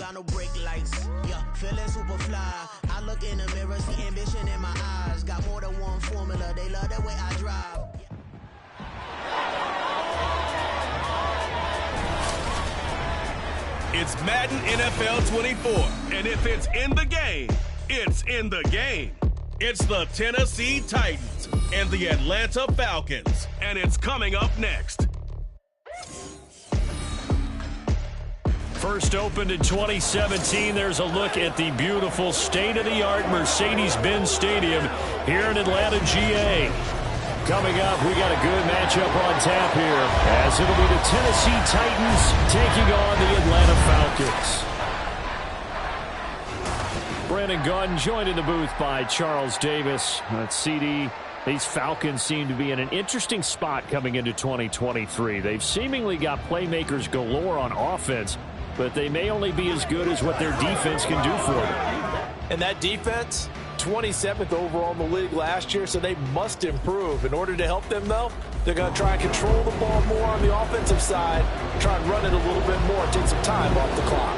got no brake lights. Yeah, feeling super fly. I look in the mirror, see ambition in my eyes. Got more than one formula, they love the way I drive. It's Madden NFL 24, and if it's in the game, it's in the game. It's the Tennessee Titans and the Atlanta Falcons, and it's coming up next. First opened in 2017, there's a look at the beautiful state-of-the-art Mercedes-Benz Stadium here in Atlanta, GA. Coming up, we got a good matchup on tap here, as it'll be the Tennessee Titans taking on the Atlanta Falcons. Brandon Gunn joined in the booth by Charles Davis. CD, these Falcons seem to be in an interesting spot coming into 2023. They've seemingly got playmakers galore on offense, but they may only be as good as what their defense can do for them. And that defense, 27th overall in the league last year, so they must improve. In order to help them, though, they're going to try and control the ball more on the offensive side, try and run it a little bit more, take some time off the clock.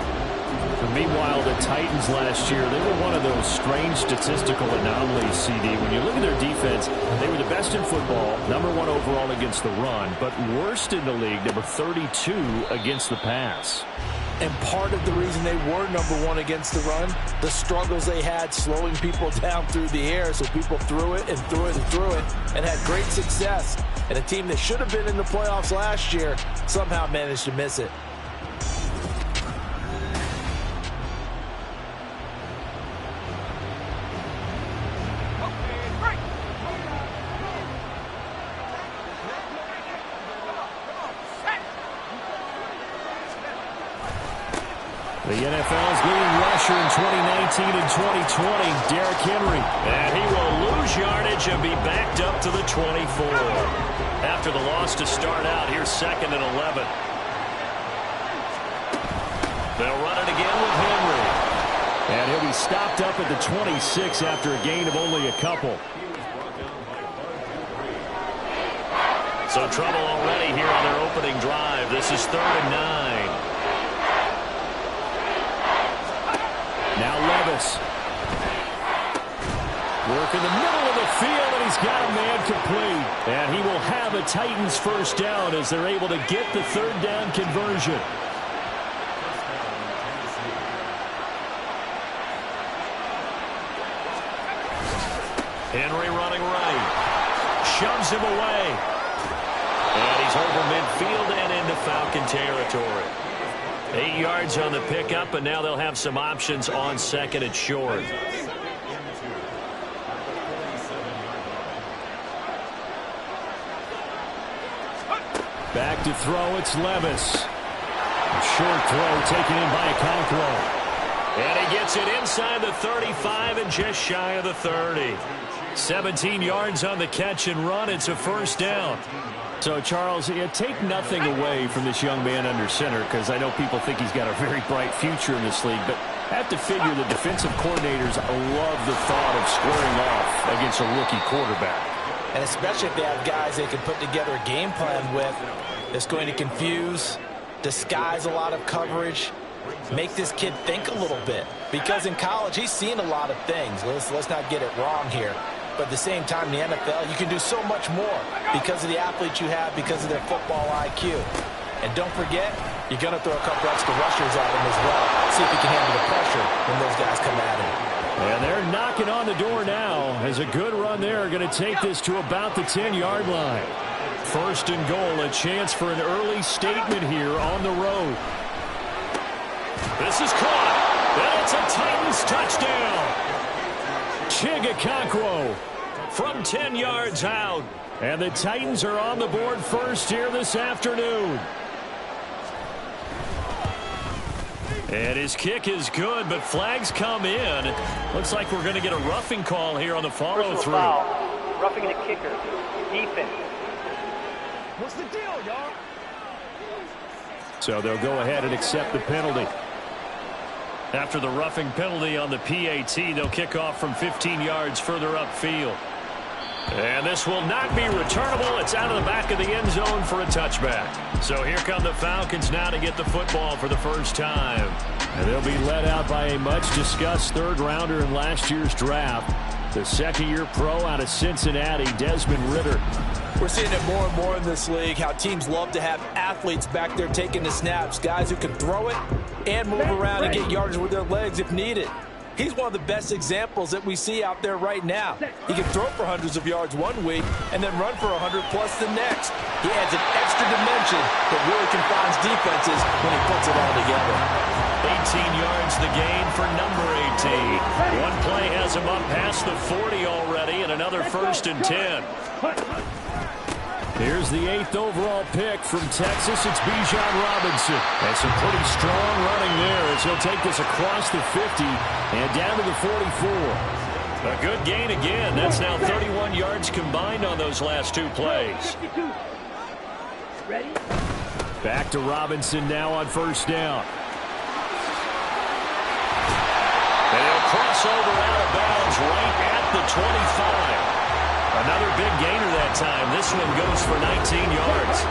But meanwhile, the Titans last year, they were one of those strange statistical anomalies, CD. When you look at their defense, they were the best in football, #1 overall against the run, but worst in the league, number 32 against the pass. And part of the reason they were #1 against the run, the struggles they had slowing people down through the air, so people threw it and threw it and threw it and had great success. And a team that should have been in the playoffs last year somehow managed to miss it. The NFL's leading rusher in 2019 and 2020, Derrick Henry. And he will lose yardage and be backed up to the 24. After the loss to start out, here's 2nd and 11. They'll run it again with Henry. And he'll be stopped up at the 26 after a gain of only a couple. So trouble already here on their opening drive. This is 3rd and 9. Now Levis. Work in the middle of the field, and he's got a man complete. And he will have a Titans first down as they're able to get the 3rd down conversion. Henry running right. Shoves him away. And he's over midfield and into Falcon territory. 8 yards on the pickup, and now they'll have some options on 2nd and short. Back to throw, it's Levis. A short throw taken in by Okonkwo. And he gets it inside the 35 and just shy of the 30. 17 yards on the catch and run. It's a first down. So, Charles, take nothing away from this young man under center, because I know people think he's got a very bright future in this league, but I have to figure the defensive coordinators love the thought of squaring off against a rookie quarterback. And especially if they have guys they can put together a game plan with that's going to confuse, disguise a lot of coverage, make this kid think a little bit. Because in college, he's seen a lot of things. Let's not get it wrong here. But at the same time, in the NFL, you can do so much more because of the athletes you have, because of their football IQ. And don't forget, you're going to throw a couple extra rushers at him as well. See if he can handle the pressure when those guys come at him. And they're knocking on the door now as a good run there. Going to take this to about the 10-yard line. 1st and goal, a chance for an early statement here on the road. This is caught. And it's a Titans touchdown. Okonkwo from 10 yards out. And the Titans are on the board first here this afternoon. And his kick is good, but flags come in. Looks like we're going to get a roughing call here on the follow-through. Roughing the kicker. Defense. What's the deal, y'all? So they'll go ahead and accept the penalty. After the roughing penalty on the PAT, they'll kick off from 15 yards further upfield. And this will not be returnable. It's out of the back of the end zone for a touchback. So here come the Falcons now to get the football for the first time. And they'll be led out by a much-discussed third-rounder in last year's draft. The second-year pro out of Cincinnati, Desmond Ridder. We're seeing it more and more in this league, how teams love to have athletes back there taking the snaps, guys who can throw it and move around and get yardage with their legs if needed. He's one of the best examples that we see out there right now. He can throw for hundreds of yards one week and then run for 100+ the next. He adds an extra dimension that really confines defenses when he puts it all together. 18 yards the gain for number 18. One play has him up past the 40 already, and another 1st and 10. Here's the 8th overall pick from Texas. It's Bijan Robinson. And some pretty strong running there as he'll take this across the 50 and down to the 44. A good gain again. That's now 31 yards combined on those last 2 plays. Ready? Back to Robinson now on 1st down. And he'll cross over out of bounds right at the 25. Another big gainer that time. This one goes for 19 yards.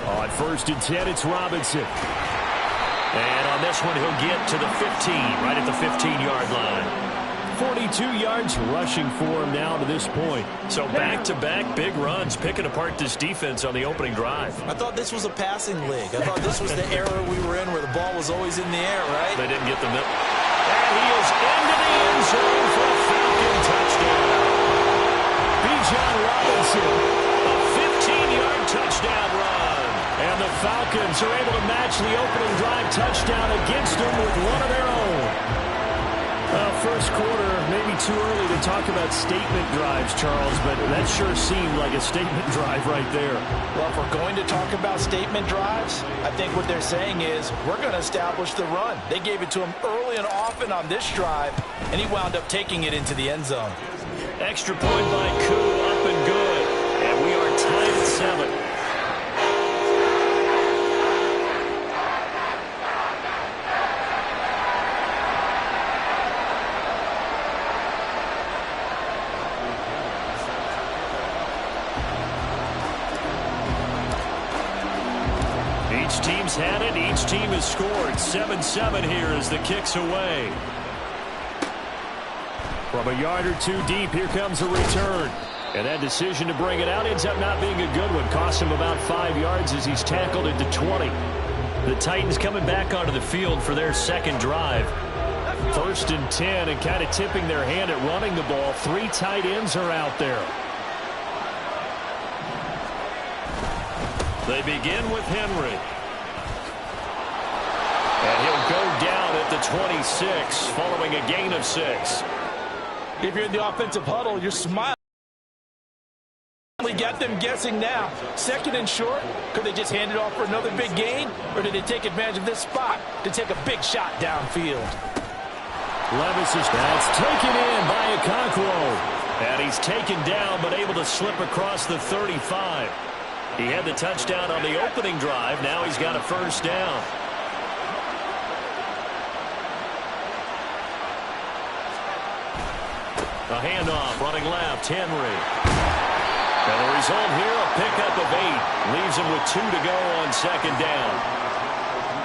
On 1st and 10, it's Robinson. And on this one, he'll get to the 15, right at the 15-yard line. 42 yards rushing for him now to this point. So back-to-back big runs, picking apart this defense on the opening drive. I thought this was a passing league. I thought this was the era we were in where the ball was always in the air, right? They didn't get the middle. And he is into the end zone for a Falcon touchdown. Bijan Robinson, a 15-yard touchdown run. And the Falcons are able to match the opening drive touchdown against them with one of their own. First quarter, maybe too early to talk about statement drives, Charles, but that sure seemed like a statement drive right there. Well, if we're going to talk about statement drives, I think what they're saying is we're going to establish the run. They gave it to him early and often on this drive, and he wound up taking it into the end zone. Extra point by Koo, up and good. And we are tied at 7. Each team's had it. Each team has scored. 7-7 here as the kick's away. From a yard or 2 deep, here comes a return. And that decision to bring it out ends up not being a good one. Cost him about 5 yards as he's tackled into 20. The Titans coming back onto the field for their second drive. 1st and 10, and kind of tipping their hand at running the ball. 3 tight ends are out there. They begin with Henry. And he'll go down at the 26 following a gain of 6. If you're in the offensive huddle, you're smiling. Got them guessing now. 2nd and short. Could they just hand it off for another big gain? Or did they take advantage of this spot to take a big shot downfield? Levis is that's taken in by Okonkwo. And he's taken down but able to slip across the 35. He had the touchdown on the opening drive. Now he's got a 1st down. A handoff running left. Henry. And the result here, a pickup of 8. Leaves him with 2 to go on 2nd down.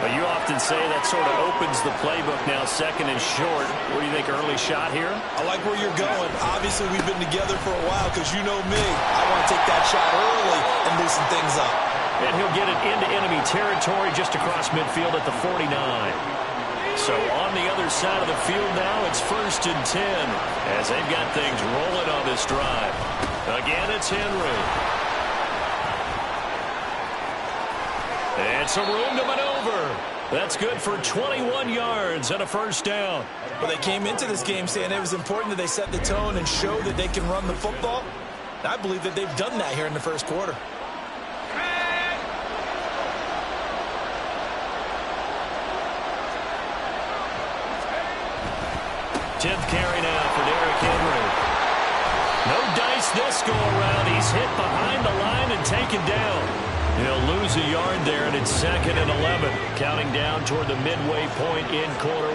But you often say that sort of opens the playbook now, 2nd and short. What do you think, early shot here? I like where you're going. Obviously, we've been together for a while because you know me. I want to take that shot early and loosen things up. And he'll get it into enemy territory just across midfield at the 49. So on the other side of the field now, it's 1st and 10 as they've got things rolling on this drive. Again, it's Henry. And some room to maneuver. That's good for 21 yards and a 1st down. Well, they came into this game saying it was important that they set the tone and show that they can run the football. I believe that they've done that here in the 1st quarter. 10th carry now for Derrick Henry. No dice this go around. He's hit behind the line and taken down. He'll lose a yard there, and it's 2nd and 11. Counting down toward the midway point in quarter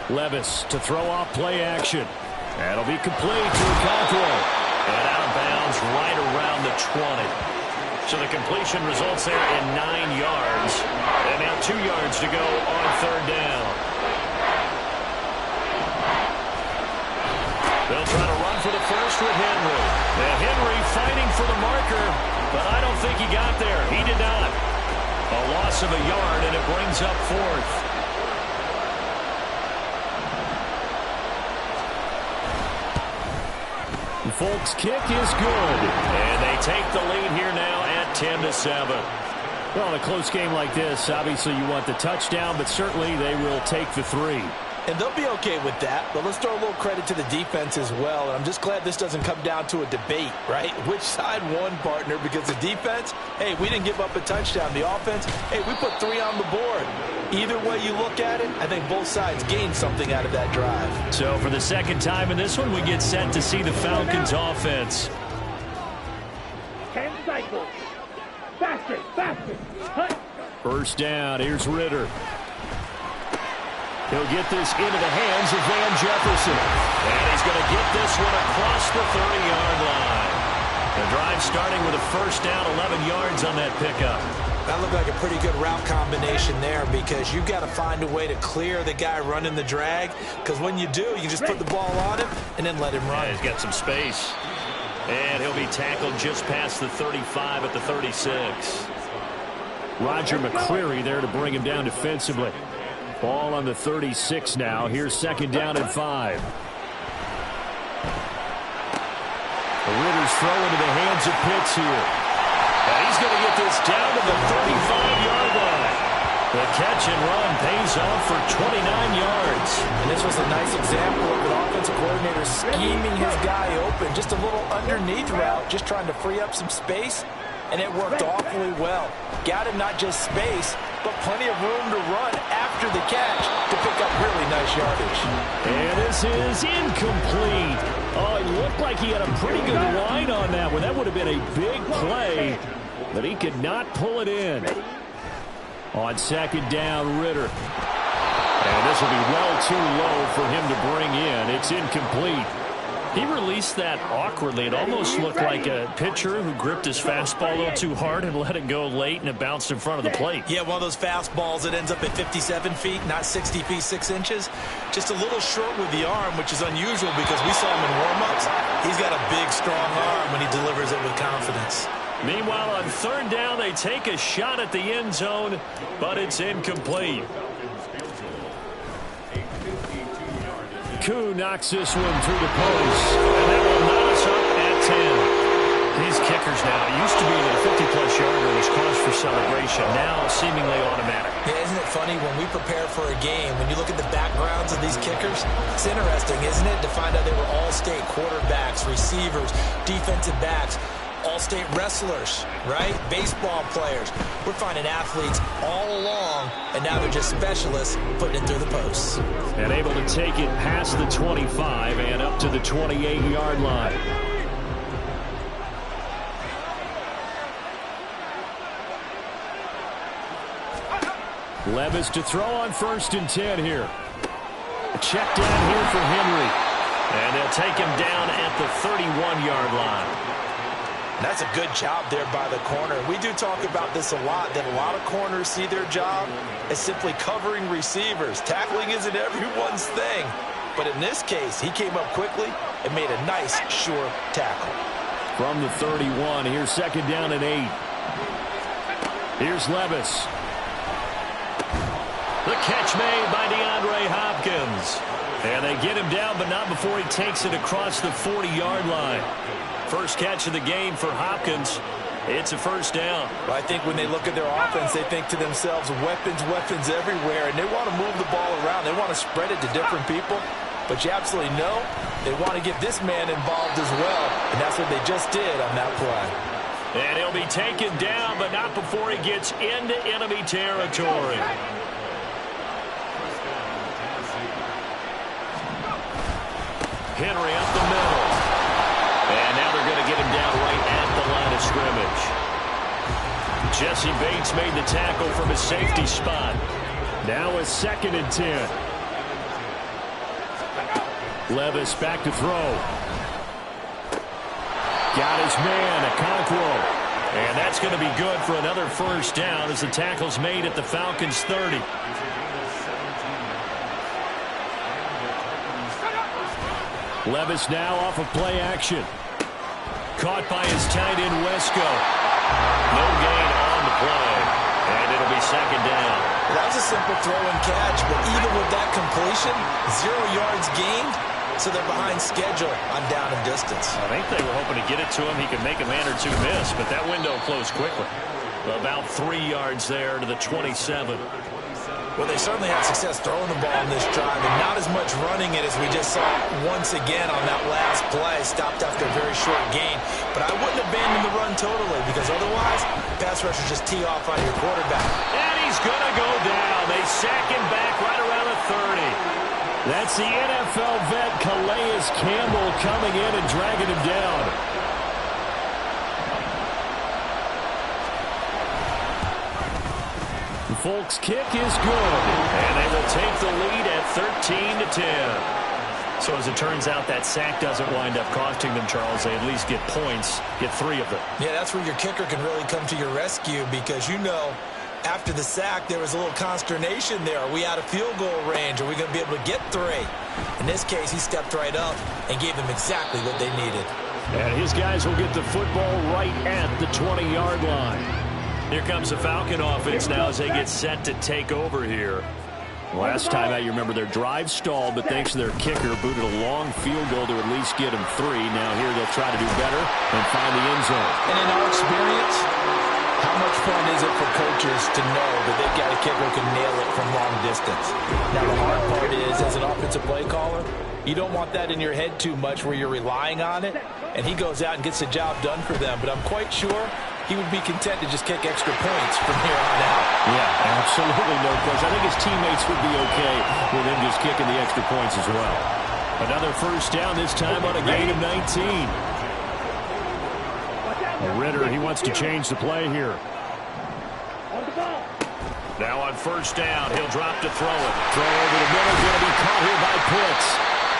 1. Levis to throw off play action. That'll be complete to Okonkwo. 20. So the completion results there in 9 yards. And now 2 yards to go on third down. They'll try to run for the first with Henry. And Henry fighting for the marker, but I don't think he got there. He did not. A loss of a yard, and it brings up fourth. The Folks kick is good. And they take the lead here now at 10-7. Well, in a close game like this, obviously you want the touchdown, but certainly they will take the 3. And they'll be okay with that, but let's throw a little credit to the defense as well. And I'm just glad this doesn't come down to a debate, right? Which side won, partner? Because the defense, hey, we didn't give up a touchdown. The offense, hey, we put 3 on the board. Either way you look at it, I think both sides gained something out of that drive. So for the second time in this one, we get set to see the Falcons offense. 10 cycles. Faster, faster. Hut. First down, here's Ritter. He'll get this into the hands of Van Jefferson. And he's going to get this one across the 30-yard line. The drive starting with a first down, 11 yards on that pickup. That looked like a pretty good route combination there because you've got to find a way to clear the guy running the drag. Because when you do, you just put the ball on him and then let him run. Yeah, he's got some space. And he'll be tackled just past the 35 at the 36. Roger McCreary there to bring him down defensively. Ball on the 36 now. Here's second down and 5. The Ritter's throw into the hands of Pitts here. And he's going to get this down to the 35-yard line. The catch and run pays off for 29 yards. And this was a nice example of an offensive coordinator scheming his guy open. Just a little underneath route, just trying to free up some space. And it worked awfully well. Got him not just space, but plenty of room to run after the catch to pick up really nice yardage. And this is incomplete. Oh, it looked like he had a pretty good line on that one. That would have been a big play, but he could not pull it in. On second down, Ritter. And this will be well too low for him to bring in. It's incomplete. He released that awkwardly. It almost looked like a pitcher who gripped his fastball a little too hard and let it go late, and it bounced in front of the plate. Yeah, one of those fastballs that ends up at 57 feet, not 60 feet, 6 inches. Just a little short with the arm, which is unusual because we saw him in warm-ups. He's got a big, strong arm when he delivers it with confidence. Meanwhile, on third down, they take a shot at the end zone, but it's incomplete. Koo knocks this one through the post, and that will knock us up at 10. These kickers now, it used to be that a 50-plus yarder was cause for celebration, now seemingly automatic. Yeah, isn't it funny when we prepare for a game, when you look at the backgrounds of these kickers, it's interesting, isn't it, to find out they were all-state quarterbacks, receivers, defensive backs, all-state wrestlers, right? Baseball players. We're finding athletes all along, and now they're just specialists putting it through the posts. And able to take it past the 25 and up to the 28-yard line. Levis to throw on 1st and 10 here. A check down here for Henry. And they'll take him down at the 31-yard line. That's a good job there by the corner. We do talk about this a lot, that a lot of corners see their job as simply covering receivers. Tackling isn't everyone's thing. But in this case, he came up quickly and made a nice, sure tackle. From the 31, here's second down and 8. Here's Levis. The catch made by DeAndre Hopkins. And they get him down, but not before he takes it across the 40-yard line. First catch of the game for Hopkins. It's a first down. Well, I think when they look at their offense, they think to themselves, weapons, weapons everywhere, and they want to move the ball around. They want to spread it to different people. But you absolutely know they want to get this man involved as well, and that's what they just did on that play. And he'll be taken down, but not before he gets into enemy territory. Henry up the middle. And now they're going to get him down right at the line of scrimmage. Jesse Bates made the tackle from his safety spot. Now a 2nd and 10. Levis back to throw. Got his man, Okonkwo. And that's going to be good for another first down as the tackle's made at the Falcons' 30. Levis now off of play action. Caught by his tight end, Wesco. No gain on the play. And it'll be second down. That was a simple throw and catch, but even with that completion, 0 yards gained, so they're behind schedule on down and distance. I think they were hoping to get it to him. He could make a man or two miss, but that window closed quickly. About 3 yards there to the 27. Well, they certainly had success throwing the ball in this drive, and not as much running it as we just saw once again on that last play. Stopped after a very short gain. But I wouldn't abandon the run totally, because otherwise, pass rushers just tee off on your quarterback. And he's going to go down. They sack him back right around the 30. That's the NFL vet Calais Campbell coming in and dragging him down. The Folks kick is good, and they will take the lead at 13-10. So as it turns out, that sack doesn't wind up costing them, Charles. They at least get points, get 3 of them. Yeah, that's where your kicker can really come to your rescue, because you know, after the sack, there was a little consternation there. Are we out of field goal range? Are we going to be able to get 3? In this case, he stepped right up and gave them exactly what they needed. And his guys will get the football right at the 20-yard line. Here comes the Falcon offense now as they get set to take over here. Last time out, you remember their drive stalled, but thanks to their kicker, booted a long field goal to at least get them 3. Now here they'll try to do better and find the end zone. And in our experience, how much fun is it for coaches to know that they've got a kicker who can nail it from long distance? Now, the hard part is, as an offensive play caller, you don't want that in your head too much where you're relying on it, and he goes out and gets the job done for them. But I'm quite sure he would be content to just kick extra points from here on out. Yeah, absolutely no question. I think his teammates would be okay with him just kicking the extra points as well. Another first down, this time on a gain of 19. Ritter, he wants to change the play here. Now on first down, he'll drop to throw it. Throw over the middle, going to be caught here by Pitts.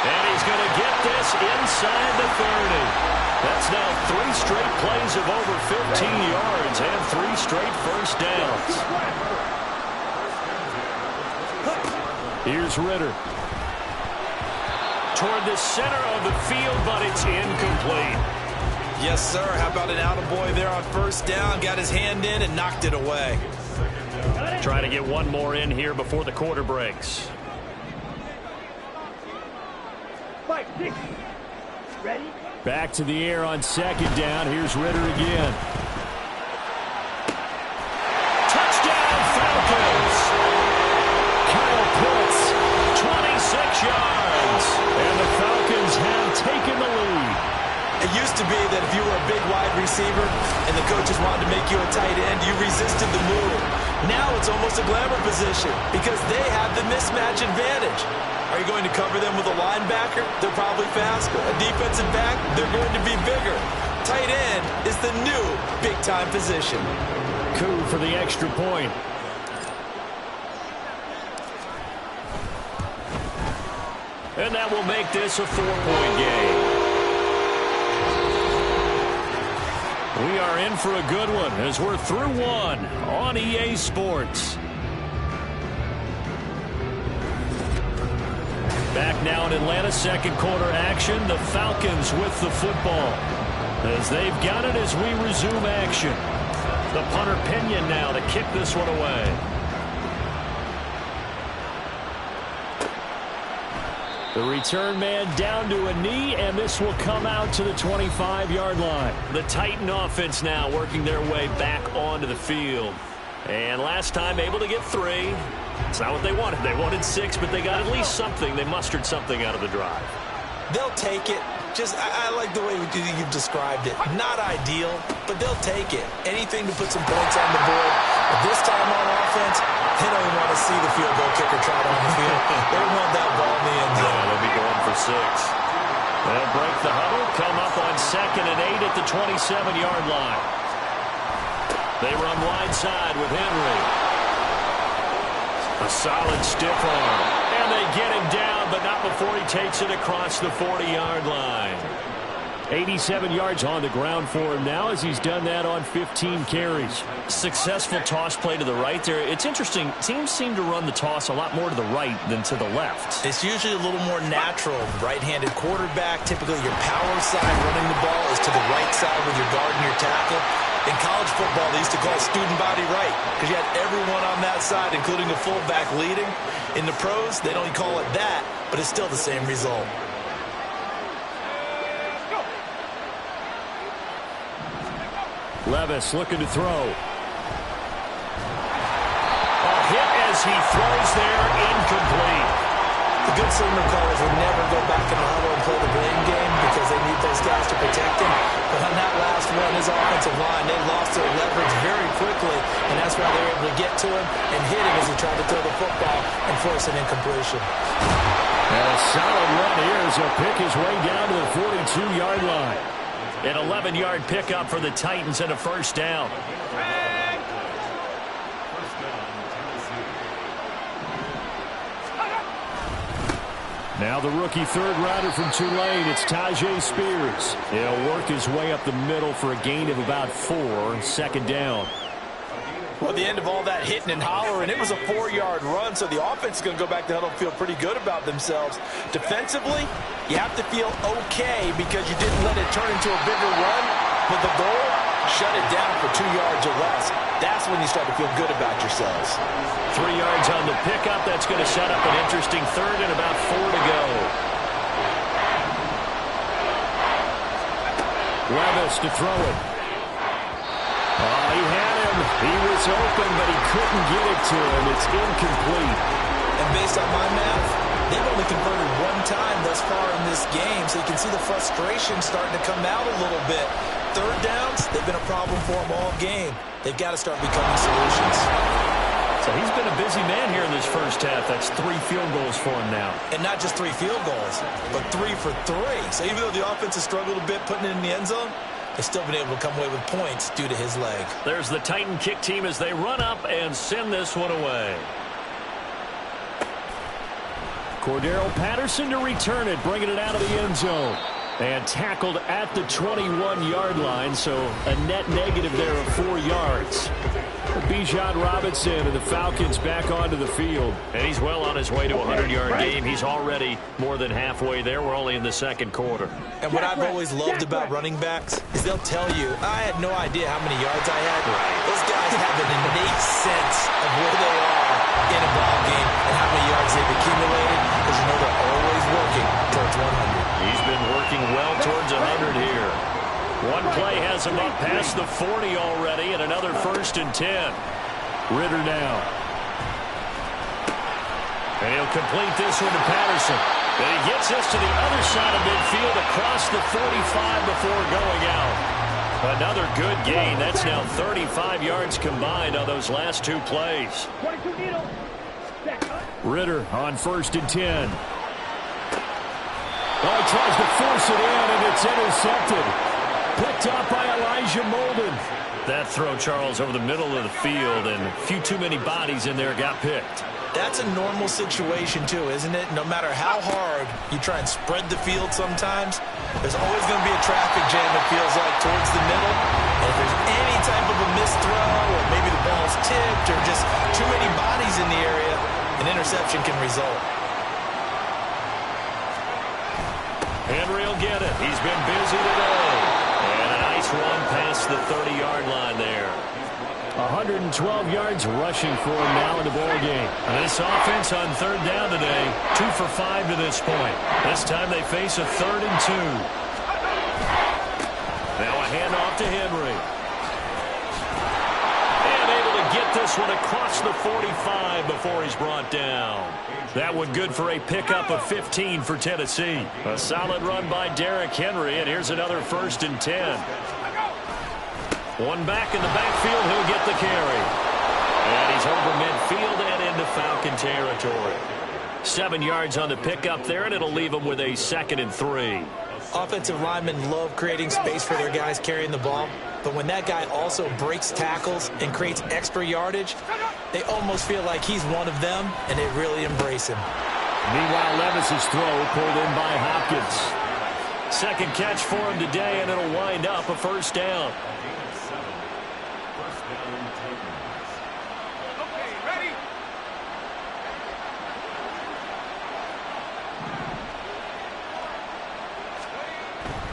And he's going to get this inside the 30. That's now 3 straight plays of over 15 yards and 3 straight first downs. Here's Ritter. Toward the center of the field, but it's incomplete. Yes, sir. How about an attaboy there on first down? Got his hand in and knocked it away. Trying to get one more in here before the quarter breaks. 5, 6. Ready? Back to the air on second down. Here's Ritter again. Touchdown, Falcons! Kyle Pitts, 26 yards. And the Falcons have taken the lead. It used to be that if you were a big wide receiver and the coaches wanted to make you a tight end, you resisted the move. Now it's almost a glamour position because they have the mismatch advantage. Are you going to cover them with a linebacker? They're probably faster. A defensive back? They're going to be bigger. Tight end is the new big-time position. Coup for the extra point. And that will make this a 4-point game. We are in for a good one as we're through one on EA Sports. Back now in Atlanta, second quarter action. The Falcons with the football as they've got it as we resume action. The punter Pinion now to kick this one away. The return man down to a knee, and this will come out to the 25-yard line. The Titan offense now working their way back onto the field. And last time able to get 3. It's not what they wanted. They wanted 6, but they got at least something. They mustered something out of the drive. They'll take it. I like the way you've described it. Not ideal, but they'll take it. Anything to put some points on the board. But this time on offense, they don't even want to see the field goal kicker trot on the field. They want that ball in the end zone. Yeah, they'll be going for 6. They'll break the huddle, come up on 2nd and 8 at the 27-yard line. They run wide side with Henry. A solid stiff arm. And they get him down, but not before he takes it across the 40-yard line. 87 yards on the ground for him now as he's done that on 15 carries. Successful toss play to the right there. It's interesting. Teams seem to run the toss a lot more to the right than to the left. It's usually a little more natural. Right-handed quarterback, typically your power side running the ball is to the right side with your guard and your tackle. In college football, they used to call it student body right because you had everyone on that side, including a fullback leading. In the pros, they don't call it that, but it's still the same result. Levis looking to throw. A hit as he throws there, incomplete. The good signal callers would never go back in the huddle and play the blame game because they need those guys to protect him. But on that last run, his offensive line, they lost their leverage very quickly, and that's why they were able to get to him and hit him as he tried to throw the football and force an incompletion. And a solid run here as he'll pick his way down to the 42-yard line. An 11-yard pickup for the Titans and a first down. Now the rookie third-rounder from Tulane, it's Tajay Spears. He'll work his way up the middle for a gain of about 4, second down. Well, at the end of all that hitting and hollering, it was a 4-yard run, so the offense is going to go back to huddle and feel pretty good about themselves. Defensively, you have to feel okay because you didn't let it turn into a bigger run. But the goal, shut it down for 2 yards or less. That's when you start to feel good about yourselves. 3 yards on the pickup. That's going to set up an interesting third and about 4 to go. Levis to throw it. He had him. He was open, but he couldn't get it to him. It's incomplete. And based on my math, they've only converted 1 time thus far in this game, so you can see the frustration starting to come out a little bit. Third downs, they've been a problem for them all game. They've got to start becoming solutions. So he's been a busy man here in this first half. That's 3 field goals for him now. And not just 3 field goals, but 3 for 3. So even though the offense has struggled a bit putting it in the end zone, they've still been able to come away with points due to his leg. There's the Titan kick team as they run up and send this one away. Cordero Patterson to return it, bringing it out of the end zone. And tackled at the 21-yard line, so a net negative there of 4 yards. Bijan Robinson and the Falcons back onto the field. And he's well on his way to a 100-yard game. He's already more than halfway there. We're only in the second quarter. And what I've always loved about running backs is they'll tell you, I had no idea how many yards I had. Those guys have an innate sense of where they are in a ball game and how many yards they've accumulated, because you know they're always working towards 100. He's been working well towards 100 here. One play has him up past the 40 already, and another 1st and 10. Ritter now. And he'll complete this one to Patterson. And he gets this to the other side of midfield across the 45 before going out. Another good gain. That's now 35 yards combined on those last 2 plays. Ritter on 1st and 10. Oh, he tries to force it in, and it's intercepted. Picked up by Elijah Molden. That throw, Charles, over the middle of the field, and a few too many bodies in there got picked. That's a normal situation, too, isn't it? No matter how hard you try and spread the field sometimes, there's always going to be a traffic jam, it feels like, towards the middle. And if there's any type of a missed throw, or maybe the ball's tipped, or just too many bodies in the area, an interception can result. Henry will get it. He's been busy today. And a nice run past the 30-yard line there. 112 yards rushing for him now in the ballgame. And this offense on 3rd down today, 2 for 5 to this point. This time they face a 3rd and 2. Now a handoff to Henry. And able to get this one across the 45 before he's brought down. That one good for a pickup of 15 for Tennessee. A solid run by Derrick Henry, and here's another 1st and 10. One back in the backfield, he'll get the carry. And he's over midfield and into Falcon territory. 7 yards on the pickup there, and it'll leave him with a 2nd and 3. Offensive linemen love creating space for their guys carrying the ball, but when that guy also breaks tackles and creates extra yardage, they almost feel like he's one of them, and they really embrace him. Meanwhile, Levis's throw pulled in by Hopkins. Second catch for him today, and it'll wind up a first down.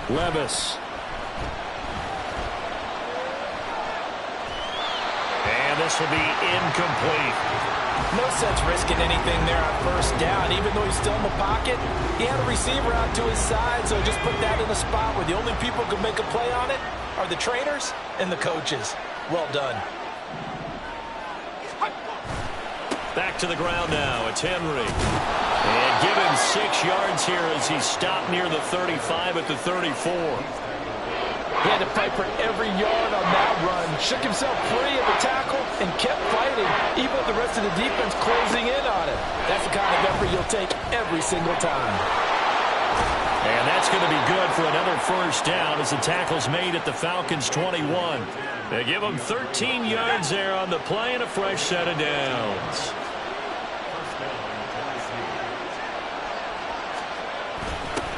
Levis. And this will be incomplete. No sense risking anything there on first down. Even though he's still in the pocket, he had a receiver out to his side, so just put that in a spot where the only people who can make a play on it are the trainers and the coaches. Well done. Back to the ground now. It's Henry. And give him 6 yards here as he stopped near the 35 at the 34. He had to fight for every yard on that run. Shook himself free of the tackle and kept fighting, even with the rest of the defense closing in on him. That's the kind of effort you'll take every single time. And that's going to be good for another first down as the tackle's made at the Falcons' 21. They give him 13 yards there on the play and a fresh set of downs.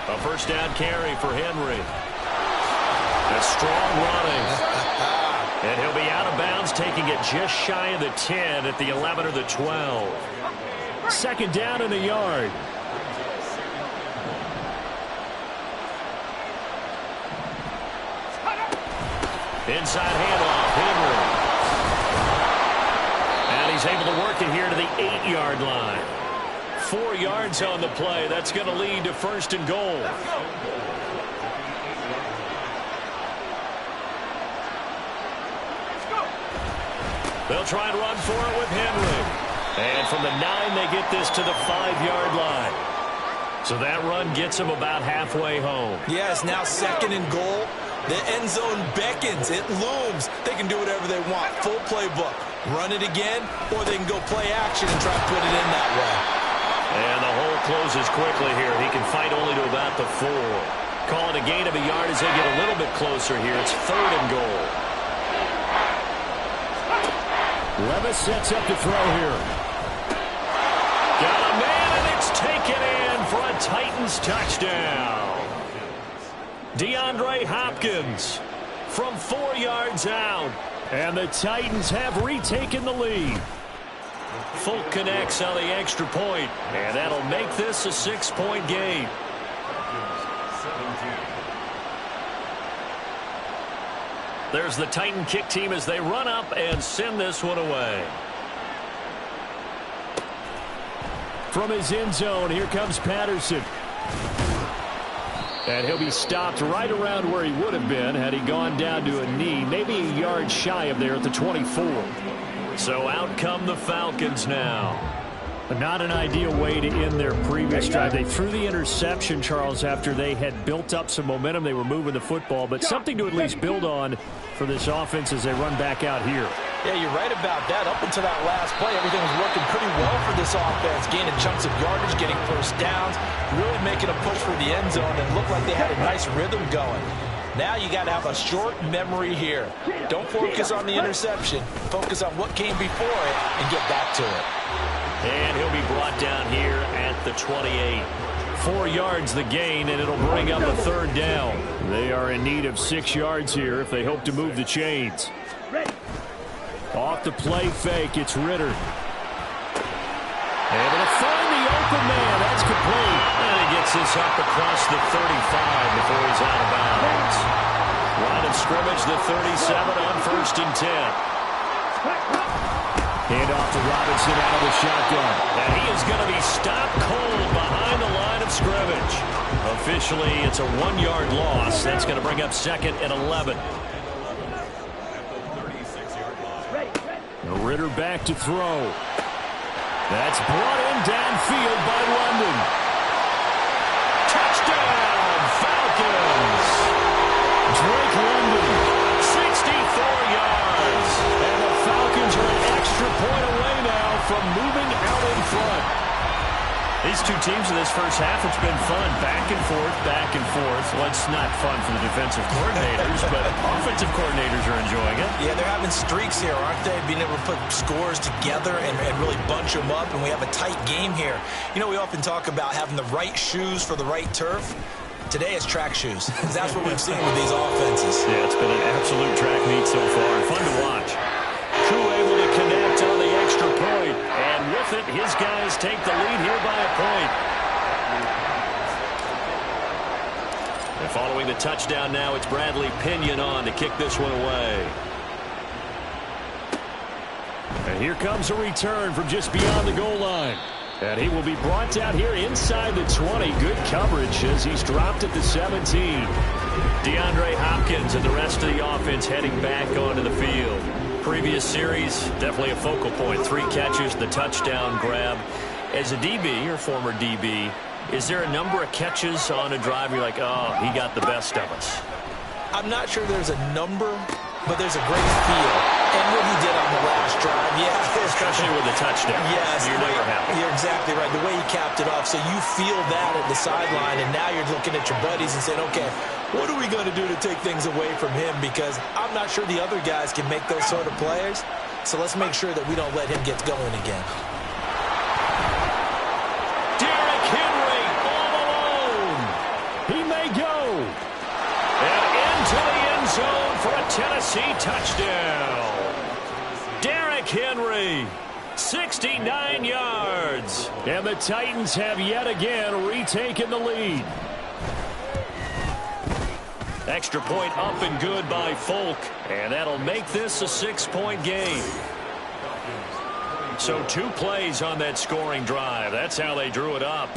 A first down carry for Henry. A strong running. And he'll be out of bounds, taking it just shy of the 10 at the 11 or the 12. Second down and a yard. Inside handoff, Henry. And he's able to work it here to the 8-yard line. 4 yards on the play. That's going to lead to first and goal. They'll try and run for it with Henry. And from the 9, they get this to the 5-yard line. So that run gets them about halfway home. Yes, now second and goal. The end zone beckons. It looms. They can do whatever they want. Full playbook. Run it again, or they can go play action and try to put it in that way. And the hole closes quickly here. He can fight only to about the 4. Call it a gain of a yard as they get a little bit closer here. It's third and goal. Levis sets up to throw here. Got a man, and it's taken in for a Titans touchdown. DeAndre Hopkins from 4 yards out. And the Titans have retaken the lead. Folk connects on the extra point, and that'll make this a 6-point game. There's the Titan kick team as they run up and send this one away. From his end zone, here comes Patterson. And he'll be stopped right around where he would have been had he gone down to a knee, maybe a yard shy of there at the 24. So out come the Falcons now. Not an ideal way to end their previous drive. They threw the interception, Charles, after they had built up some momentum. They were moving the football, but something to at least build on for this offense as they run back out here. Yeah, you're right about that. Up until that last play, everything was working pretty well for this offense. Gaining chunks of yardage, getting first downs, really making a push for the end zone, and looked like they had a nice rhythm going. Now you got to have a short memory here. Don't focus on the interception. Focus on what came before it and get back to it. And he'll be brought down here at the 28. 4 yards the gain, and it'll bring up a third down. They are in need of 6 yards here if they hope to move the chains. Off the play fake, it's Ritter. Able to find the open man. That's complete. And he gets this up across the 35 before he's out of bounds. Line of scrimmage, the 37 on first and 10. Hand off to Robinson out of the shotgun. And he is going to be stopped cold behind the line of scrimmage. Officially, it's a 1-yard loss. That's going to bring up second and 11. Ritter back to throw. That's brought in downfield by London. Touchdown, Falcons! Drake London. 64 yards. And the Falcons are an extra point away now from moving out in front. These two teams in this first half, it's been fun. Back and forth, back and forth. Well, it's not fun for the defensive coordinators, but offensive coordinators are enjoying it. Yeah, they're having streaks here, aren't they? Being able to put scores together and really bunch them up, and we have a tight game here. You know, we often talk about having the right shoes for the right turf. Today it's track shoes. That's what we've seen with these offenses. Yeah, it's been an absolute track meet so far. Fun to watch. Crew able to connect on the extra point. And with it, his guys take the lead here by a point. And following the touchdown now, it's Bradley Pinion on to kick this one away. And here comes a return from just beyond the goal line. And he will be brought down here inside the 20. Good coverage as he's dropped at the 17. DeAndre Hopkins and the rest of the offense heading back onto the field. Previous series, definitely a focal point. 3 catches, the touchdown grab. As a DB, or former DB, is there a number of catches on a drive you're like, oh, he got the best of us? I'm not sure there's a number, but there's a great feel. And what he did on the last drive, yeah. Especially with the touchdown. Yes. You're never happy. You're exactly right. The way he capped it off, so you feel that at the sideline, and now you're looking at your buddies and saying, okay, what are we going to do to take things away from him? Because I'm not sure the other guys can make those sort of plays, so let's make sure that we don't let him get going again. Derrick Henry all alone. He may go. And into the end zone for a Tennessee touchdown. Derrick Henry, 69 yards. And the Titans have yet again retaken the lead. Extra point up and good by Folk. And that'll make this a 6-point game. So 2 plays on that scoring drive. That's how they drew it up.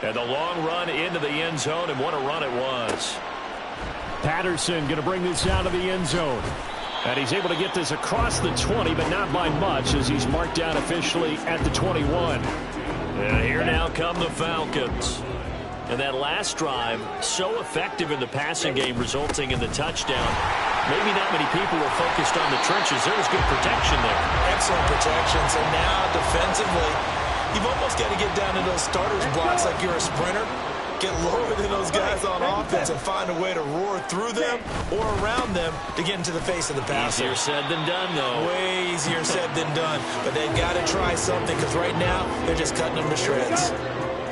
And the long run into the end zone, and what a run it was. Patterson going to bring this out of the end zone. And he's able to get this across the 20, but not by much as he's marked down officially at the 21. And here now come the Falcons. And that last drive, so effective in the passing game, resulting in the touchdown. Maybe not many people were focused on the trenches. There was good protection there. Excellent protection. So now defensively, you've almost got to get down to those starters blocks like you're a sprinter. Get lower than those guys on offense and find a way to roar through them or around them to get into the face of the passer. Easier said than done, though. Way easier said than done. But they've got to try something because right now they're just cutting them to shreds.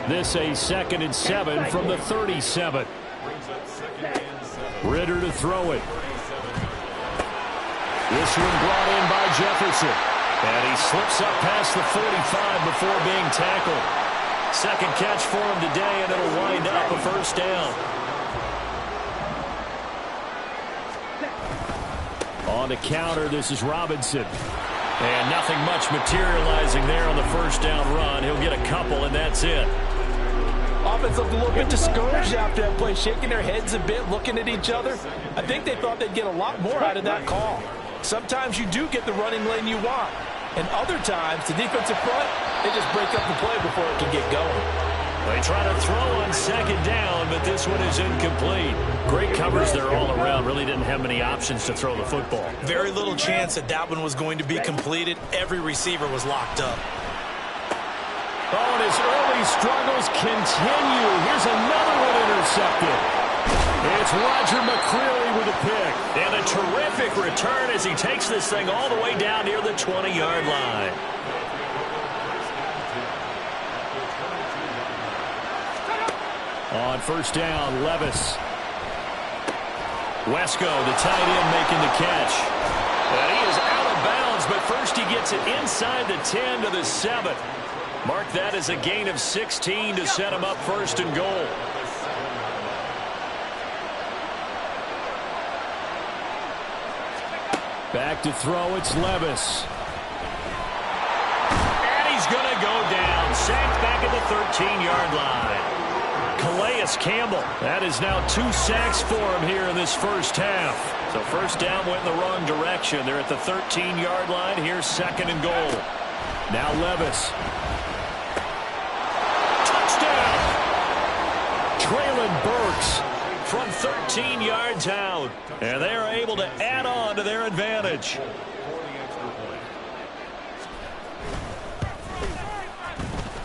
This a 2nd and 7 from the 37. Ritter to throw it. This one brought in by Jefferson. And he slips up past the 45 before being tackled. Second catch for him today, and it'll wind up a first down. On the counter, this is Robinson. And nothing much materializing there on the first down run. He'll get a couple, and that's it. Offense looked a little bit discouraged after that play, shaking their heads a bit, looking at each other. I think they thought they'd get a lot more out of that call. Sometimes you do get the running lane you want. And other times, the defensive front, they just break up the play before it can get going. They try to throw on second down, but this one is incomplete. Great coverage there all around. Really didn't have many options to throw the football. Very little chance that that one was going to be completed. Every receiver was locked up. Oh, and his early struggles continue. Here's another one intercepted. It's Roger McCreary with a pick. And a terrific return as he takes this thing all the way down near the 20-yard line. On first down, Levis. Wesco, the tight end, making the catch. And he is out of bounds, but first he gets it inside the 10 to the 7. Mark that as a gain of 16 to set him up first and goal. Back to throw, it's Levis. And he's going to go down. Sacked back at the 13-yard line. Calais Campbell. That is now 2 sacks for him here in this first half. So first down went in the wrong direction. They're at the 13-yard line. Here's second and goal. Now Levis. Touchdown! Traylon Burks from 13 yards out. And they are able to add on to their advantage.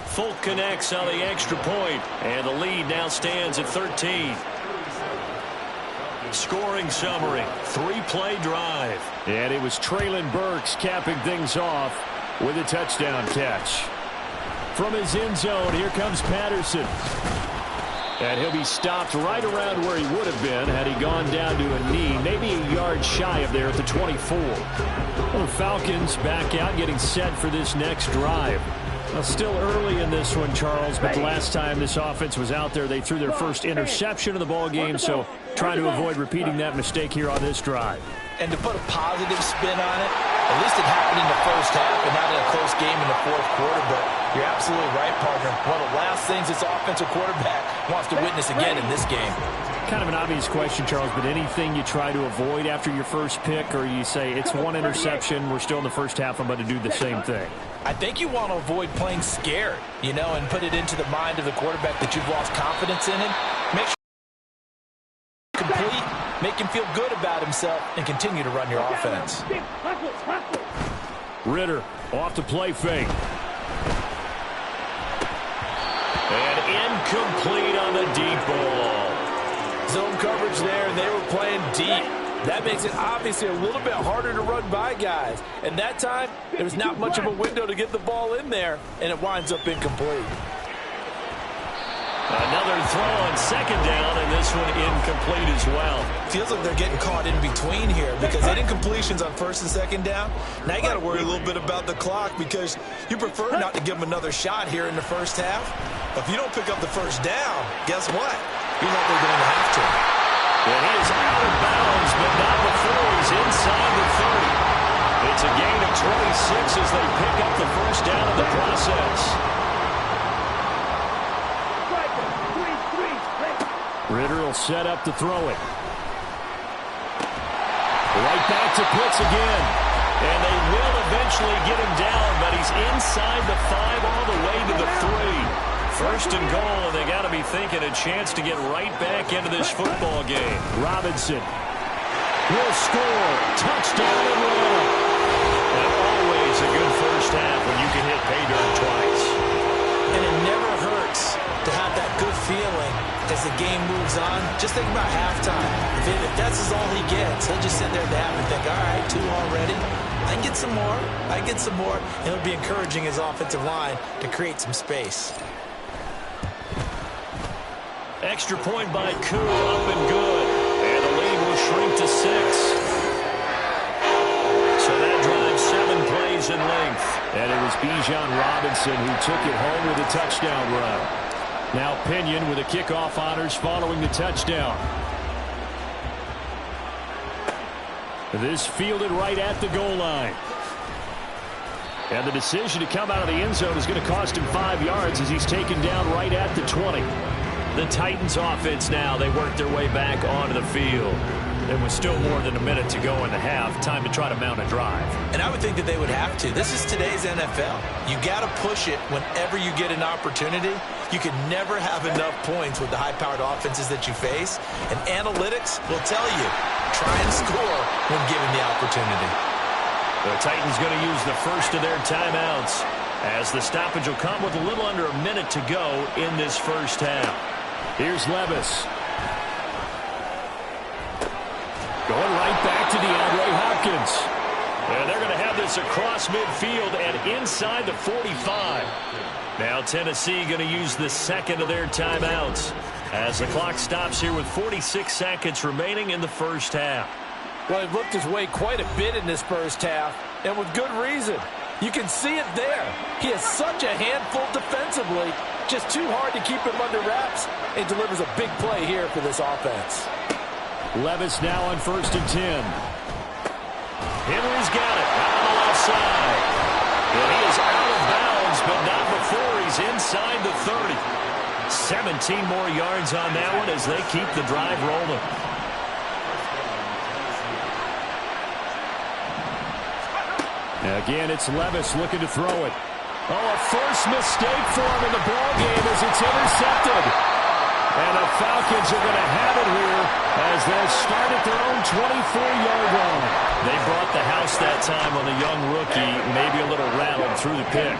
Folk connects on the extra point, and the lead now stands at 13. Scoring summary, 3-play drive. And it was Traylon Burks capping things off with a touchdown catch. From his end zone, here comes Patterson. And he'll be stopped right around where he would have been had he gone down to a knee, maybe a yard shy of there at the 24. Well, the Falcons back out, getting set for this next drive. Well, still early in this one, Charles, but the last time this offense was out there, they threw their first interception of the ball game, so trying to avoid repeating that mistake here on this drive. And to put a positive spin on it, at least it happened in the first half and not in a close game in the fourth quarter. But you're absolutely right, partner. One of the last things this offensive quarterback wants to witness again in this game. Kind of an obvious question, Charles, but anything you try to avoid after your first pick, or you say it's one interception, we're still in the first half, I'm going to do the same thing? I think you want to avoid playing scared, and put it into the mind of the quarterback that you've lost confidence in him. Make sure complete, make him feel good about himself, and continue to run your offense. Ritter off the play fake. And incomplete on the deep ball. Zone coverage there, and they were playing deep. That makes it obviously a little bit harder to run by guys. And that time, there was not much of a window to get the ball in there, and it winds up incomplete. Another throw on second down, and this one incomplete as well. Feels like they're getting caught in between here because they did incompletions on first and second down. Now you got to worry a little bit about the clock because you prefer not to give them another shot here in the first half. But if you don't pick up the first down, guess what? You're likely going to have to. And he is out of bounds, but not before he's inside the 30. It's a gain of 26 as they pick up the first down in the process. Ritter will set up to throw it. Right back to Pitts again. And they will eventually get him down, but he's inside the 5 all the way to the 3. First and goal, and they got to be thinking a chance to get right back into this football game. Robinson will score. Touchdown and run. And always a good first half when you can hit pay dirt twice. And it never hurts to have that good feeling as the game moves on. Just think about halftime. If that's all he gets, he'll just sit there at the half and think, all right, 2 already. I can get some more. I can get some more. And it'll be encouraging his offensive line to create some space. Extra point by Koo, up and good. And the lead will shrink to 6. So that drives 7 plays in length. And it was Bijan Robinson who took it home with a touchdown run. Now Pinion with the kickoff honors following the touchdown. This fielded right at the goal line. And the decision to come out of the end zone is going to cost him 5 yards as he's taken down right at the 20. The Titans offense now, they work their way back onto the field. There was still more than a minute to go in the half. Time to try to mount a drive. And I would think that they would have to. This is today's NFL. You got to push it whenever you get an opportunity. You can never have enough points with the high-powered offenses that you face. And analytics will tell you, try and score when given the opportunity. The Titans going to use the first of their timeouts as the stoppage will come with a little under a minute to go in this first half. Here's Levis. Going right back to DeAndre Hopkins. And they're going to have this across midfield and inside the 45. Now Tennessee going to use the second of their timeouts as the clock stops here with 46 seconds remaining in the first half. Well, he looked his way quite a bit in this first half, and with good reason. You can see it there. He has such a handful defensively, just too hard to keep him under wraps, and delivers a big play here for this offense. Levis now on 1st and 10. Henry's got it out on the left side. And he is out of bounds, but not before he's inside the 30. 17 more yards on that one as they keep the drive rolling. Again, it's Levis looking to throw it. Oh, a first mistake for him in the ball game as it's intercepted. And the Falcons are going to have it here as they'll start at their own 24-yard line. They brought the house that time on the young rookie, maybe a little rattled through the pick.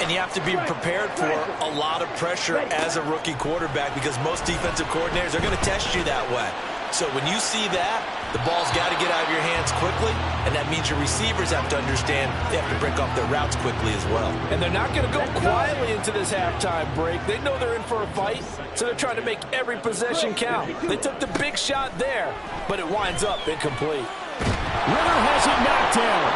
And you have to be prepared for a lot of pressure as a rookie quarterback because most defensive coordinators are going to test you that way. So when you see that, the ball's got to get out of your hands quickly, and that means your receivers have to understand they have to break off their routes quickly as well. And they're not going to go quietly into this halftime break. They know they're in for a fight, so they're trying to make every possession count. They took the big shot there, but it winds up incomplete. Ritter has it knocked down.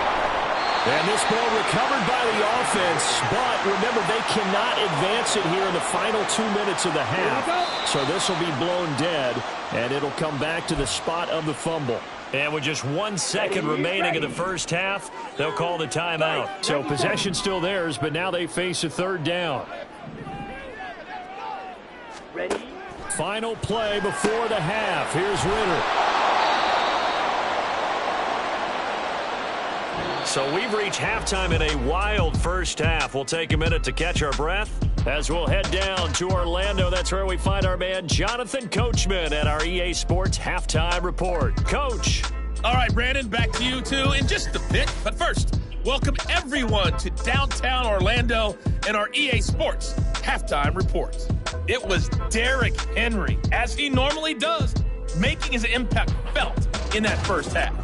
And this ball recovered by the offense, but remember, they cannot advance it here in the final 2 minutes of the half. So this will be blown dead, and it'll come back to the spot of the fumble. And with just 1 second remaining in the first half, they'll call the timeout. So possession still theirs, but now they face a third down. Ready? Final play before the half. Here's Ritter. So we've reached halftime in a wild first half. We'll take a minute to catch our breath as we'll head down to Orlando. That's where we find our man Jonathan Coachman at our EA Sports Halftime Report. Coach. All right, Brandon, back to you two in just a bit. But first, welcome everyone to downtown Orlando and our EA Sports Halftime Report. It was Derrick Henry, as he normally does, making his impact felt in that first half.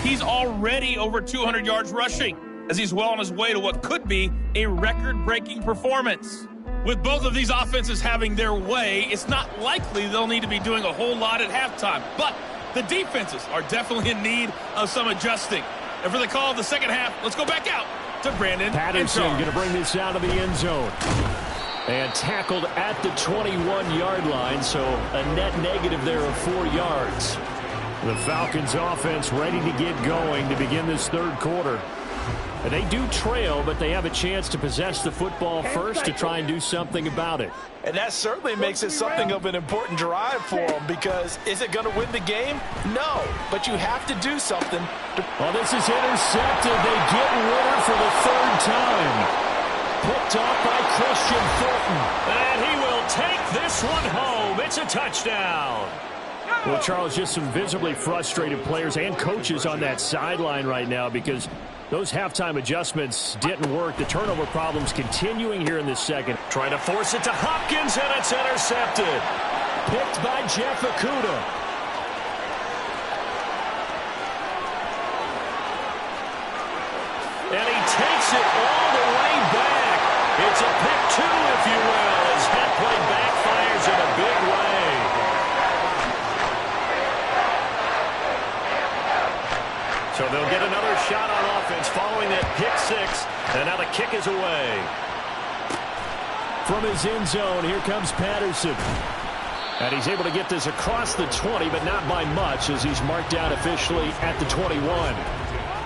He's already over 200 yards rushing as he's well on his way to what could be a record-breaking performance. With both of these offenses having their way, it's not likely they'll need to be doing a whole lot at halftime. But the defenses are definitely in need of some adjusting. And for the call of the second half, let's go back out to Brandon Patterson going to bring this out of the end zone. And tackled at the 21-yard line, so a net negative there of 4 yards. The Falcons offense ready to get going to begin this third quarter. And they do trail, but they have a chance to possess the football first to try and do something about it. And that certainly makes it something of an important drive for them, because is it going to win the game? No, but you have to do something. Well, this is intercepted. They get Ritter for the third time. Picked off by Christian Fulton. And he will take this one home. It's a touchdown. Well, Charles, just some visibly frustrated players and coaches on that sideline right now because those halftime adjustments didn't work. The turnover problems continuing here in this second. Trying to force it to Hopkins, and it's intercepted. Picked by Jeff Okudah. And he takes it all the way back. It's a pick two, if you will, as that play backfires in a big way. So they'll get another shot on offense following that pick six. And now the kick is away. From his end zone, here comes Patterson. And he's able to get this across the 20, but not by much as he's marked out officially at the 21.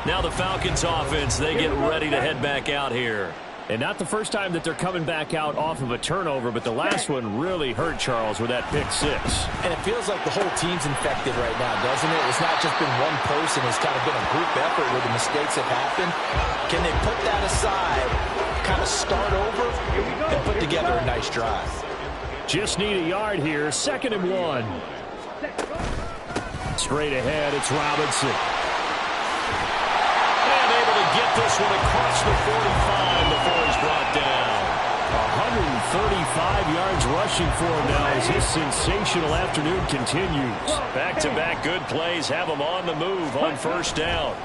Now the Falcons offense, they get ready to head back out here. And not the first time that they're coming back out off of a turnover, but the last one really hurt, Charles, with that pick six. And it feels like the whole team's infected right now, doesn't it? It's not just been one person. It's kind of been a group effort where the mistakes have happened. Can they put that aside, kind of start over, and put together a nice drive? Just need a yard here. 2nd and 1. Straight ahead, it's Robinson. And able to get this one across the 45 before he's brought down. 135 yards rushing for him now as his sensational afternoon continues. Back-to-back good plays have him on the move on first down.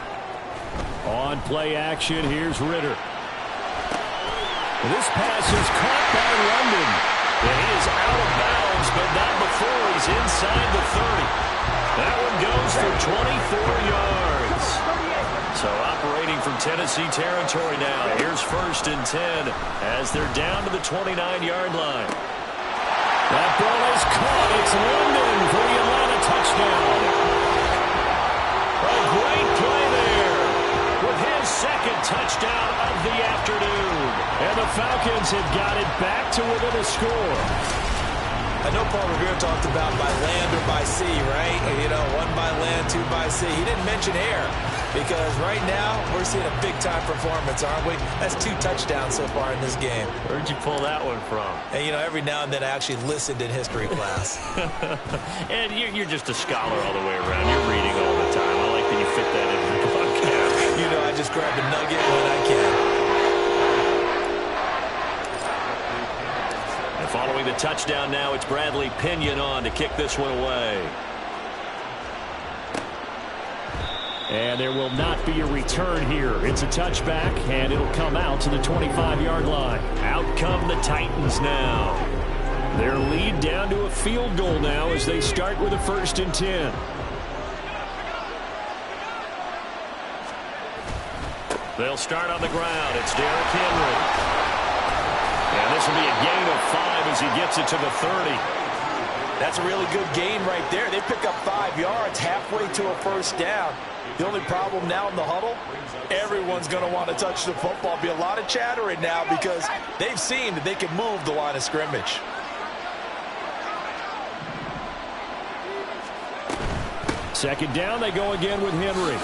On play action, here's Ritter. This pass is caught by London. And he is out of bounds, but not before he's inside the 30. That one goes for 24 yards. So operating from Tennessee territory now. Here's 1st and 10 as they're down to the 29-yard line. That ball is caught. It's London for the Atlanta touchdown. A great play there with his 2nd touchdown of the afternoon. And the Falcons have got it back to within a score. I know Paul Revere talked about by land or by sea, right? You know, 1 by land, 2 by sea. He didn't mention air because right now we're seeing a big-time performance, aren't we? That's 2 touchdowns so far in this game. Where'd you pull that one from? And, you know, every now and then I actually listened in history class. And you're just a scholar all the way around. You're reading all the time. I like that you fit that into the podcast. You know, I just grab a nugget when I can. Following the touchdown now, it's Bradley Pinion on to kick this one away. And there will not be a return here. It's a touchback, and it'll come out to the 25-yard line. Out come the Titans now. Their lead down to a field goal now as they start with a 1st and 10. They'll start on the ground. It's Derrick Henry. And this will be a gain of 5 as he gets it to the 30. That's a really good gain right there. They pick up 5 yards halfway to a 1st down. The only problem now in the huddle, everyone's going to want to touch the football. Be a lot of chatter right now because they've seen that they can move the line of scrimmage. Second down, they go again with Henry.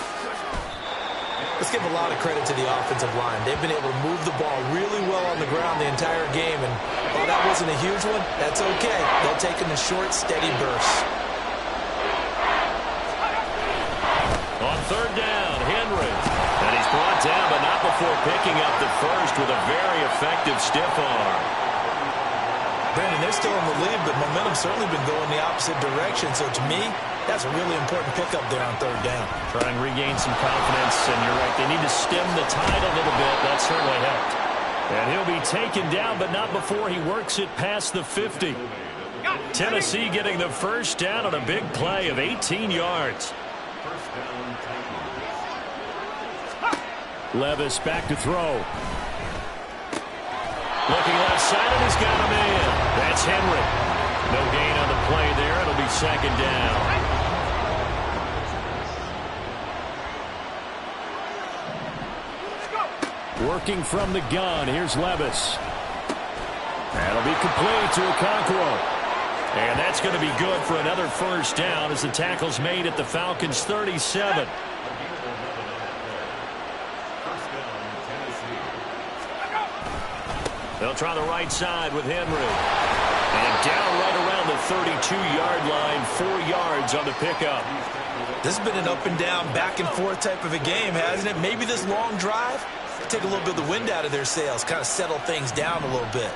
Let's give a lot of credit to the offensive line. They've been able to move the ball really well on the ground the entire game. And while that wasn't a huge one, that's okay. They'll take them in short, steady bursts. On 3rd down, Henry. And he's brought down, but not before picking up the first with a very effective stiff arm. Brandon, they're still in the lead, but momentum's certainly been going the opposite direction. So to me, that's a really important pickup there on 3rd down. Try and regain some confidence, and you're right. They need to stem the tide a little bit. That certainly helped. And he'll be taken down, but not before he works it past the 50. Tennessee getting the 1st down on a big play of 18 yards. Levis back to throw. Looking left side, and he's got a man. That's Henry. No gain on the play there. It'll be 2nd down. Working from the gun. Here's Levis. That'll be complete to Okonkwo. And that's going to be good for another 1st down as the tackle's made at the Falcons' 37. They'll try the right side with Henry. And down right around the 32-yard line, 4 yards on the pickup. This has been an up-and-down, back-and-forth type of a game, hasn't it? Maybe this long drive, take a little bit of the wind out of their sails, kind of settle things down a little bit.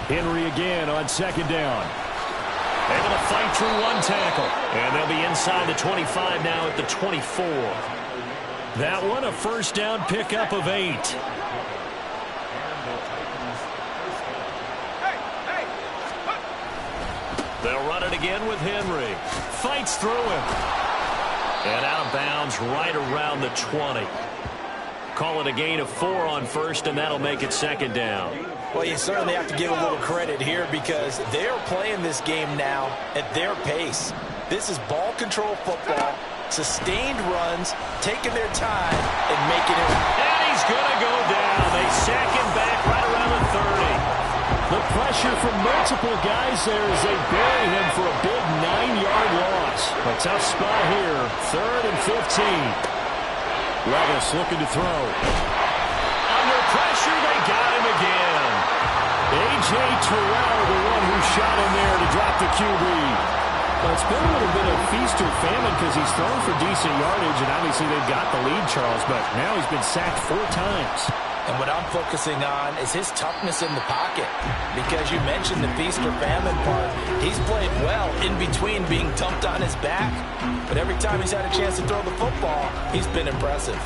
Henry again on 2nd down. Able to fight through one tackle. And they'll be inside the 25 now at the 24. That one a 1st down pickup of 8. They'll run it again with Henry. Fights through him. And out of bounds right around the 20. Call it a gain of 4 on 1st, and that'll make it 2nd down. Well, you certainly have to give a little credit here because they're playing this game now at their pace. This is ball control football, sustained runs, taking their time, and making it. And he's going to go down. They sack him back right around the 30. The pressure from multiple guys there as they bury him for a big 9-yard loss. A tough spot here. 3rd and 15. Levis looking to throw. Under pressure, they got him again. A.J. Terrell, the one who shot him there to drop the QB. Well, it's been a little bit of feast or famine because he's thrown for decent yardage, and obviously they've got the lead, Charles, but now he's been sacked 4 times. And what I'm focusing on is his toughness in the pocket. Because you mentioned the feast or famine part. He's played well in between being dumped on his back. But every time he's had a chance to throw the football, he's been impressive.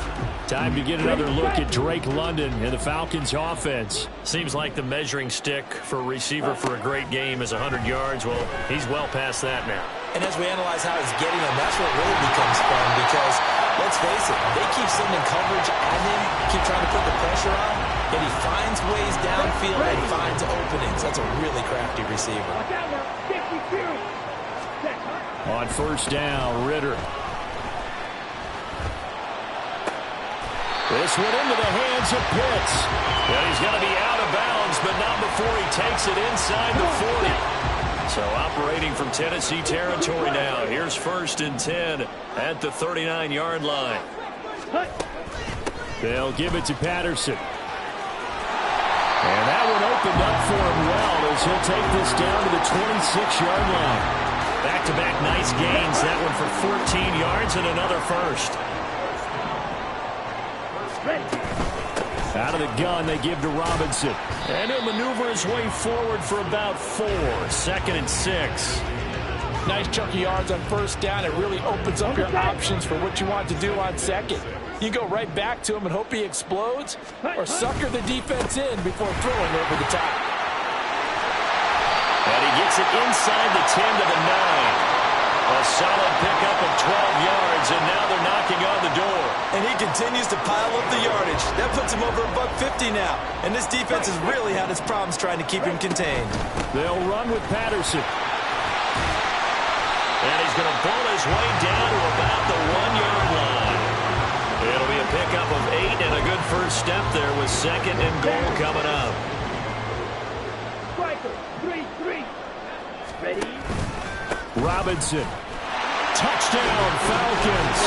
Time to get another look at Drake London and the Falcons offense. Seems like the measuring stick for a receiver for a great game is 100 yards. Well, he's well past that now. And as we analyze how he's getting them, that's what really becomes fun because, let's face it, they keep sending coverage at him, keep trying to put the pressure on, and he finds ways downfield and finds openings. That's a really crafty receiver. On 1st down, Ritter. This one into the hands of Pitts. And he's going to be out of bounds, but not before he takes it inside the 40. So operating from Tennessee territory now. Here's 1st and 10 at the 39-yard line. They'll give it to Patterson. And that one opened up for him well as he'll take this down to the 26-yard line. Back-to-back nice gains. That one for 14 yards and another 1st. Out of the gun, they give to Robinson. And he'll maneuver his way forward for about 4. 2nd and 6. Nice chunk of yards on first down. It really opens up your options for what you want to do on second. You go right back to him and hope he explodes, or sucker the defense in before throwing over the top. And he gets it inside the 10 to the 9. A solid pickup of 12 yards, and now they're knocking on the door. And he continues to pile up the yardage. That puts him over $150 now. And this defense has really had its problems trying to keep him contained. They'll run with Patterson. And he's going to pull his way down to about the 1-yard line. It'll be a pickup of 8 and a good first step there with second and goal coming up. Striker, 3-3. Ready? Robinson. Touchdown, Falcons.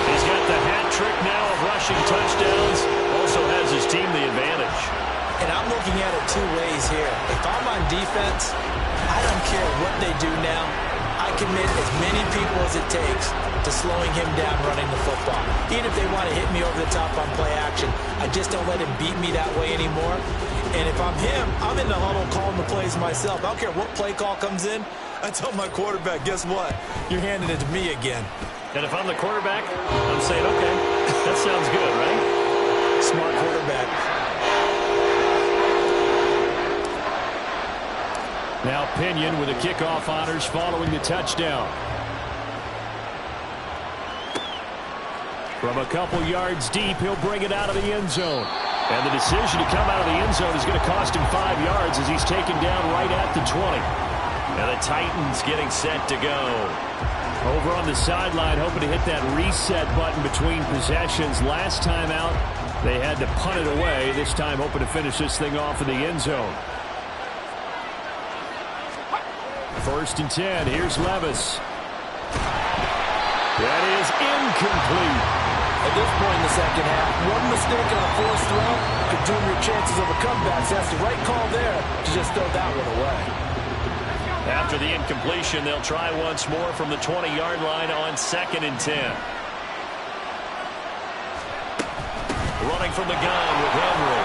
He's got the hat trick now of rushing touchdowns. Also has his team the advantage. And I'm looking at it two ways here. If I'm on defense, I don't care what they do now. I commit as many people as it takes to slowing him down running the football. Even if they want to hit me over the top on play action, I just don't let him beat me that way anymore. And if I'm him, I'm in the huddle calling the plays myself. I don't care what play call comes in. I tell my quarterback, guess what? You're handing it to me again. And if I'm the quarterback, I'm saying, okay, that sounds good, right? Smart quarterback. Now Pinion with the kickoff honors following the touchdown. From a couple yards deep, he'll bring it out of the end zone. And the decision to come out of the end zone is going to cost him 5 yards as he's taken down right at the 20. And the Titans getting set to go. Over on the sideline, hoping to hit that reset button between possessions. Last time out, they had to punt it away. This time, hoping to finish this thing off in the end zone. 1st and 10. Here's Levis. That is incomplete. At this point in the second half, one mistake on a forced throw could doom your chances of a comeback. So that's the right call there to just throw that one away. After the incompletion, they'll try once more from the 20-yard line on 2nd and 10. Running from the gun with Henry.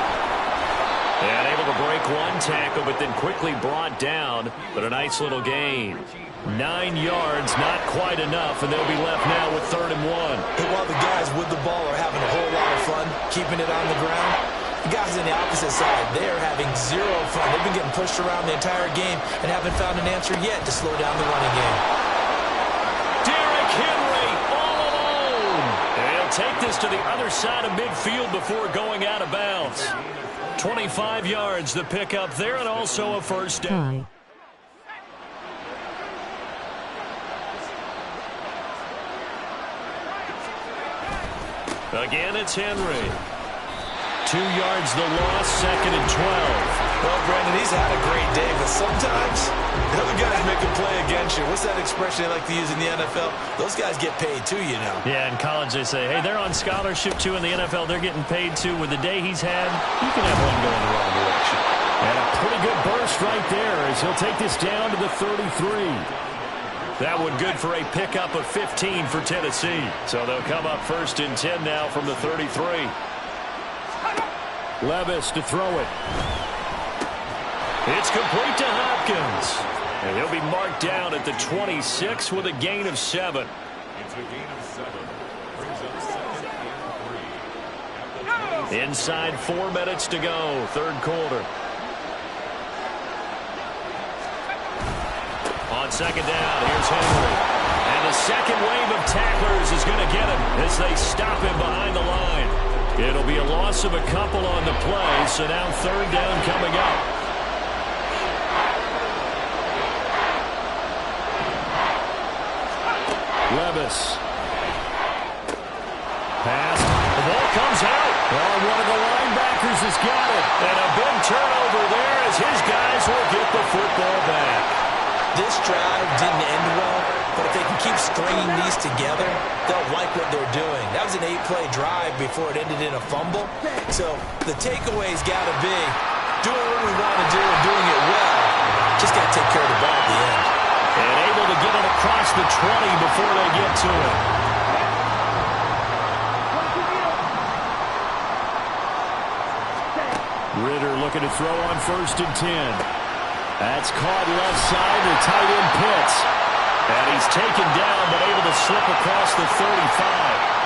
And able to break one tackle, but then quickly brought down. But a nice little gain. 9 yards, not quite enough, and they'll be left now with 3rd and 1. And while the guys with the ball are having a whole lot of fun keeping it on the ground, the guys on the opposite side, they're having zero fun. They've been getting pushed around the entire game and haven't found an answer yet to slow down the running game. Derrick Henry all alone. And he'll take this to the other side of midfield before going out of bounds. 25 yards the pickup there, and also a first down. Again, it's Henry. 2 yards the loss, 2nd and 12. Well, Brandon, he's had a great day, but sometimes the other guys make a play against you. What's that expression they like to use in the NFL? Those guys get paid too, you know. Yeah, in college they say, hey, they're on scholarship too. In the NFL, they're getting paid too. With the day he's had, you can have one going the wrong direction. And a pretty good burst right there as he'll take this down to the 33. That one good for a pickup of 15 for Tennessee. So they'll come up 1st and 10 now from the 33. Levis to throw it. It's complete to Hopkins. And he'll be marked down at the 26 with a gain of 7. Inside 4 minutes to go, 3rd quarter. On 2nd down, here's Henry. And the second wave of tacklers is going to get him as they stop him behind the line. It'll be a loss of a couple on the play, so now 3rd down coming up. Levis. Pass. The ball comes out. Oh, one of the linebackers has got it. And a big turnover there as his guys will get the football back. This drive didn't end well, but if they can keep stringing these together, they'll like what they're doing. That was an 8-play drive before it ended in a fumble. So the takeaway's got to be doing what we want to do and doing it well. Just got to take care of the ball at the end. And able to get it across the 20 before they get to it. Ritter looking to throw on 1st and 10. That's caught left side to tight end Pitts. And he's taken down, but able to slip across the 35.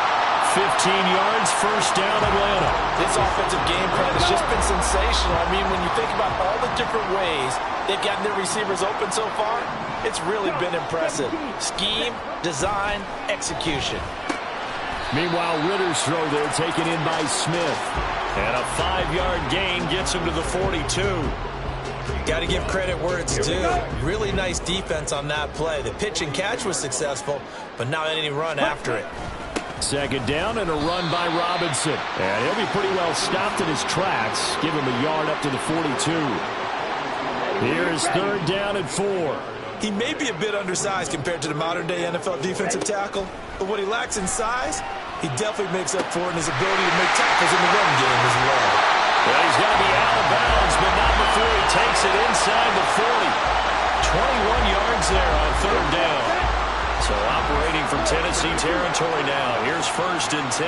15 yards, first down, Atlanta. This offensive game plan has just been sensational. I mean, when you think about all the different ways they've gotten their receivers open so far, it's really been impressive. Scheme, design, execution. Meanwhile, Ritter's throw there taken in by Smith. And a 5-yard gain gets him to the 42. Got to give credit where it's due. Really nice defense on that play. The pitch and catch was successful, but now any run after it. Second down and a run by Robinson. And he'll be pretty well stopped in his tracks. Give him a yard up to the 42. Here's third down and 4. He may be a bit undersized compared to the modern-day NFL defensive tackle, but what he lacks in size, he definitely makes up for in his ability to make tackles in the run game as well. Well, he's got to be out of bounds, but not before he takes it inside the 40. 21 yards there on third down. So operating from Tennessee territory now. Here's first and 10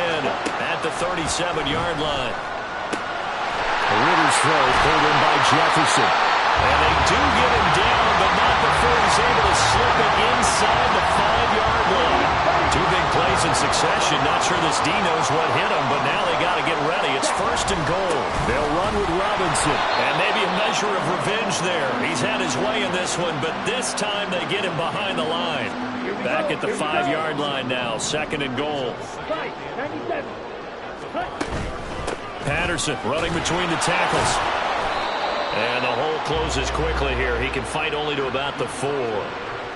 at the 37-yard line. The Ritter's throw pulled in by Jefferson. And they do get him down, but not before he's able to slip it inside the 5-yard line. 2 big plays in succession. Not sure this D knows what hit him, but now they got to get ready. It's first and goal. They'll run with Robinson. And maybe a measure of revenge there. He's had his way in this one, but this time they get him behind the line. Back at the 5-yard line now. Second and goal. Patterson running between the tackles. And the hole closes quickly here. He can fight only to about the 4.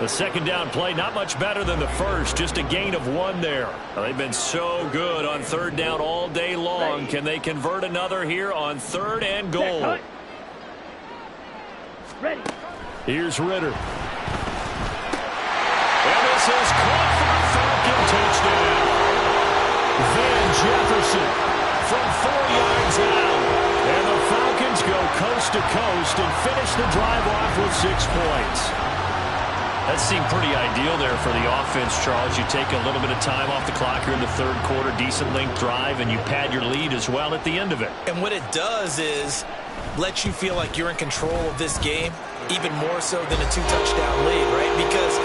The second down play, not much better than the first. Just a gain of 1 there. They've been so good on third down all day long. Can they convert another here on third and goal? Here's Ritter. And this is caught for a Falcon touchdown. Van Jefferson from 4 yards out. And the Falcons go coast to coast and finish the drive off with 6 points. That seemed pretty ideal there for the offense, Charles. You take a little bit of time off the clock here in the third quarter, decent length drive, and you pad your lead as well at the end of it. And what it does is let you feel like you're in control of this game, even more so than a 2-touchdown lead, right? Because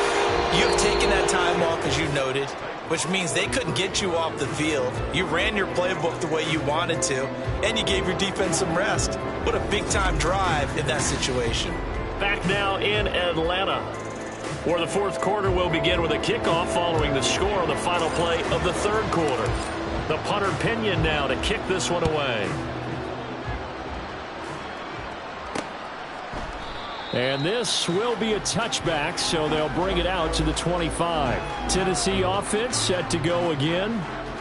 you've taken that time off, as you noted, which means they couldn't get you off the field. You ran your playbook the way you wanted to, and you gave your defense some rest. What a big-time drive in that situation. Back now in Atlanta, where the fourth quarter will begin with a kickoff following the score on the final play of the third quarter. The punter Pinion now to kick this one away. And this will be a touchback, so they'll bring it out to the 25. Tennessee offense set to go again.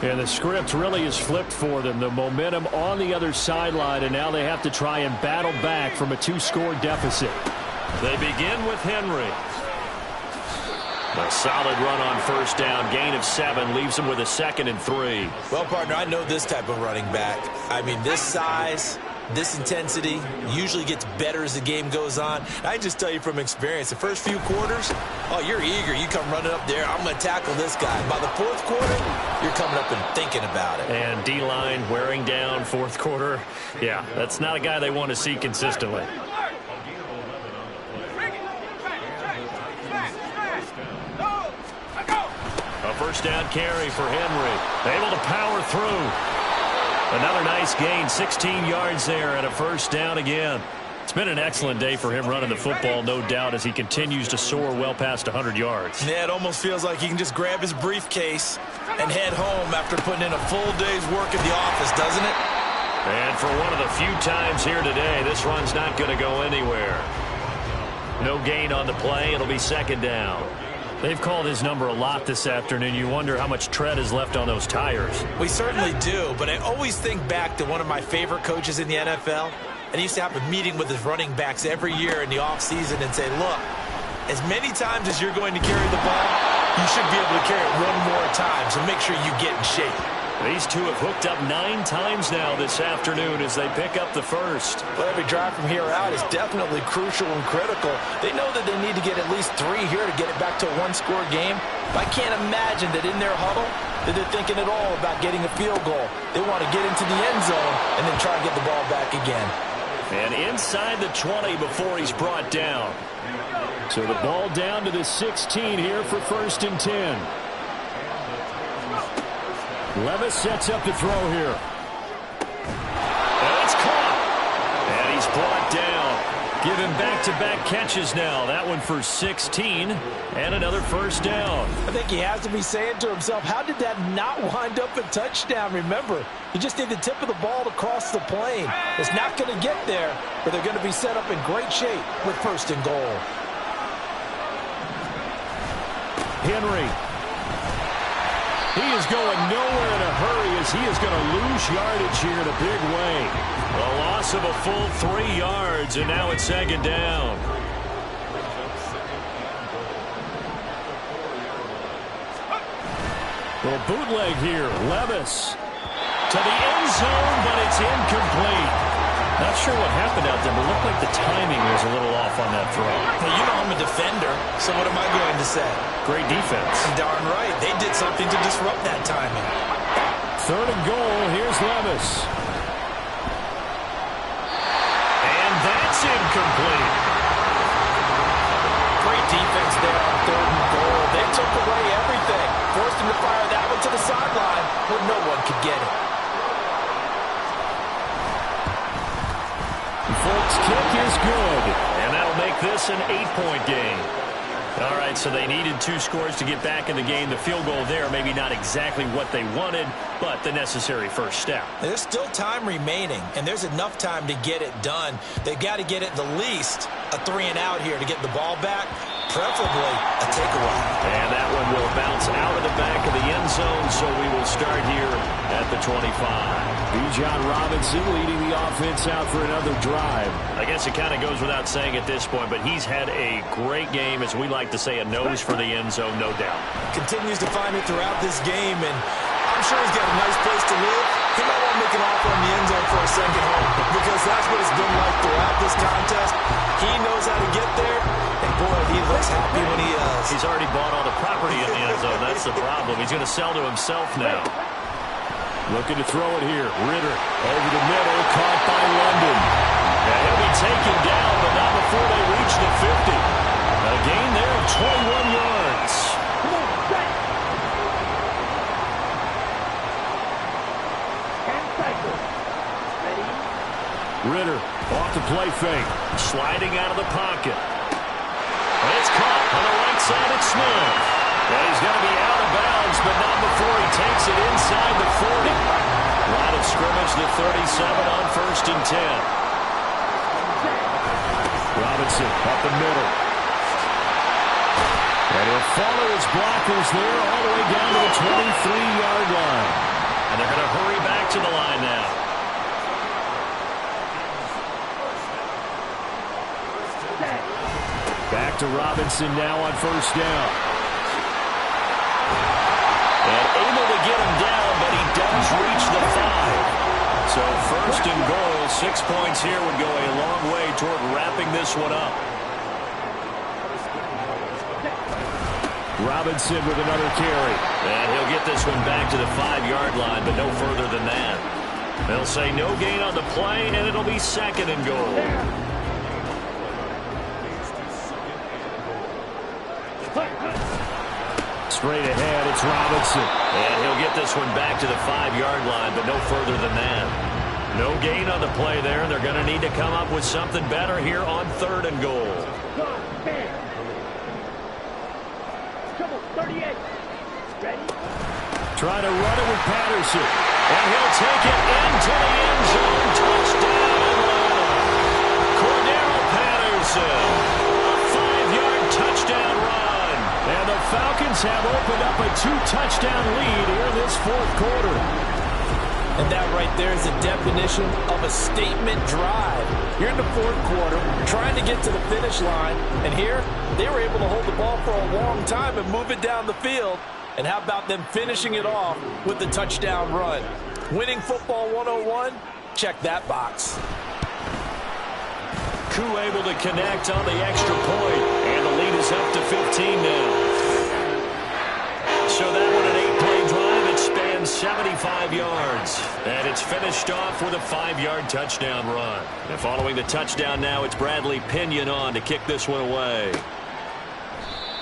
And the script really is flipped for them. The momentum on the other sideline, and now they have to try and battle back from a 2-score deficit. They begin with Henry. A solid run on first down. Gain of 7 leaves them with a 2nd and 3. Well, partner, I know this type of running back. I mean, this size, this intensity usually gets better as the game goes on. I just tell you from experience, the first few quarters, oh, you're eager. You come running up there, I'm going to tackle this guy. By the fourth quarter, you're coming up and thinking about it. And D-line wearing down fourth quarter. Yeah, that's not a guy they want to see consistently. A first down carry for Henry. Able to power through. Another nice gain, 16 yards there and a first down again. It's been an excellent day for him running the football, no doubt, as he continues to soar well past 100 yards. Yeah, it almost feels like he can just grab his briefcase and head home after putting in a full day's work at the office, doesn't it? And for one of the few times here today, this run's not going to go anywhere. No gain on the play. It'll be second down. They've called his number a lot this afternoon. You wonder how much tread is left on those tires. We certainly do, but I always think back to one of my favorite coaches in the NFL, and he used to have a meeting with his running backs every year in the offseason and say, look, as many times as you're going to carry the ball, you should be able to carry it one more time, so make sure you get in shape. These two have hooked up 9 times now this afternoon as they pick up the first. Well, every drive from here out is definitely crucial and critical. They know that they need to get at least 3 here to get it back to a 1-score game. But I can't imagine that in their huddle that they're thinking at all about getting a field goal. They want to get into the end zone and then try and get the ball back again. And inside the 20 before he's brought down. So the ball down to the 16 here for 1st and 10. Levis sets up to throw here. And it's caught. And he's brought down. Give him back-to-back catches now. That one for 16 and another first down. I think he has to be saying to himself, how did that not wind up a touchdown? Remember, you just need the tip of the ball to cross the plane. It's not going to get there, but they're going to be set up in great shape with 1st and goal. Henry. He is going nowhere in a hurry as he is going to lose yardage here in a big way. A loss of a full 3 yards, and now it's 2nd down. Well, bootleg here. Levis to the end zone, but it's incomplete. Not sure what happened out there, but it looked like the timing was a little off on that throw. Hey, you know I'm a defender, so what am I going to say? Great defense. Darn right. They did something to disrupt that timing. 3rd and goal. Here's Levis. And that's incomplete. Great defense there on 3rd and goal. They took away everything. Forced him to fire that one to the sideline where no one could get it. Folks, kick is good. And that'll make this an 8-point game. All right, so they needed 2 scores to get back in the game. The field goal there, maybe not exactly what they wanted, but the necessary first step. There's still time remaining, and there's enough time to get it done. They've got to get it the least a 3-and-out here to get the ball back, preferably a takeaway. And that one will bounce out of the back of the end zone, so we will start here at the 25. Bijan Robinson leading the offense out for another drive. I guess it kind of goes without saying at this point, but he's had a great game, as we like to say, a nose for the end zone, no doubt. Continues to find it throughout this game, and I'm sure he's got a nice place to live. He might want to make an offer on the end zone for a second home, because that's what it's been like throughout this contest. He knows how to get there, and boy, he looks happy when he is. He's already bought all the property in the end zone. That's the problem. He's going to sell to himself now. Looking to throw it here. Ritter over the middle, caught by London. And he'll be taken down, but not before they reach the 50. A gain there of 21 yards. Ritter off the play fake. Sliding out of the pocket. And it's caught on the right side at Smith. And he's going to be out of bounds, but not before he takes it inside the 40. Line of scrimmage, the 37 on 1st and 10. Robinson up the middle. And he'll follow his blockers there all the way down to the 23-yard line. And they're going to hurry back to the line now. Back to Robinson now on 1st down. And able to get him down, but he does reach the 5. So 1st and goal, 6 points here would go a long way toward wrapping this one up. Robinson with another carry. And he'll get this one back to the 5-yard line, but no further than that. They'll say no gain on the play, and it'll be 2nd and goal. Straight ahead, it's Robinson. And he'll get this one back to the 5-yard line, but no further than that. No gain on the play there. They're going to need to come up with something better here on 3rd and goal. Trying to run it with Patterson. And he'll take it into the end zone. Touchdown, Atlanta. Cordero Patterson. A 5-yard touchdown run. And the Falcons have opened up a 2-touchdown lead here in this 4th quarter. And that right there is the definition of a statement drive. You're in the 4th quarter, trying to get to the finish line, and here they were able to hold the ball for a long time and move it down the field. And how about them finishing it off with the touchdown run? Winning football 101? Check that box. Koo able to connect on the extra point, and the lead is up to 15 now. So that one an 8-play drive. It spans 75 5 yards. And it's finished off with a 5-yard touchdown run. And following the touchdown now, it's Bradley Pinion on to kick this one away.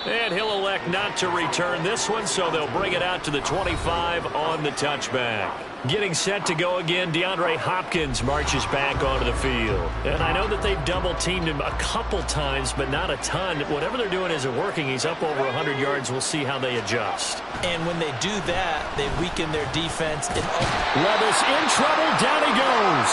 And he'll elect not to return this one, so they'll bring it out to the 25 on the touchback. Getting set to go again, DeAndre Hopkins marches back onto the field. And I know that they've double-teamed him a couple times, but not a ton. Whatever they're doing isn't working. He's up over 100 yards. We'll see how they adjust. And when they do that, they weaken their defense. Levis in trouble. Down he goes.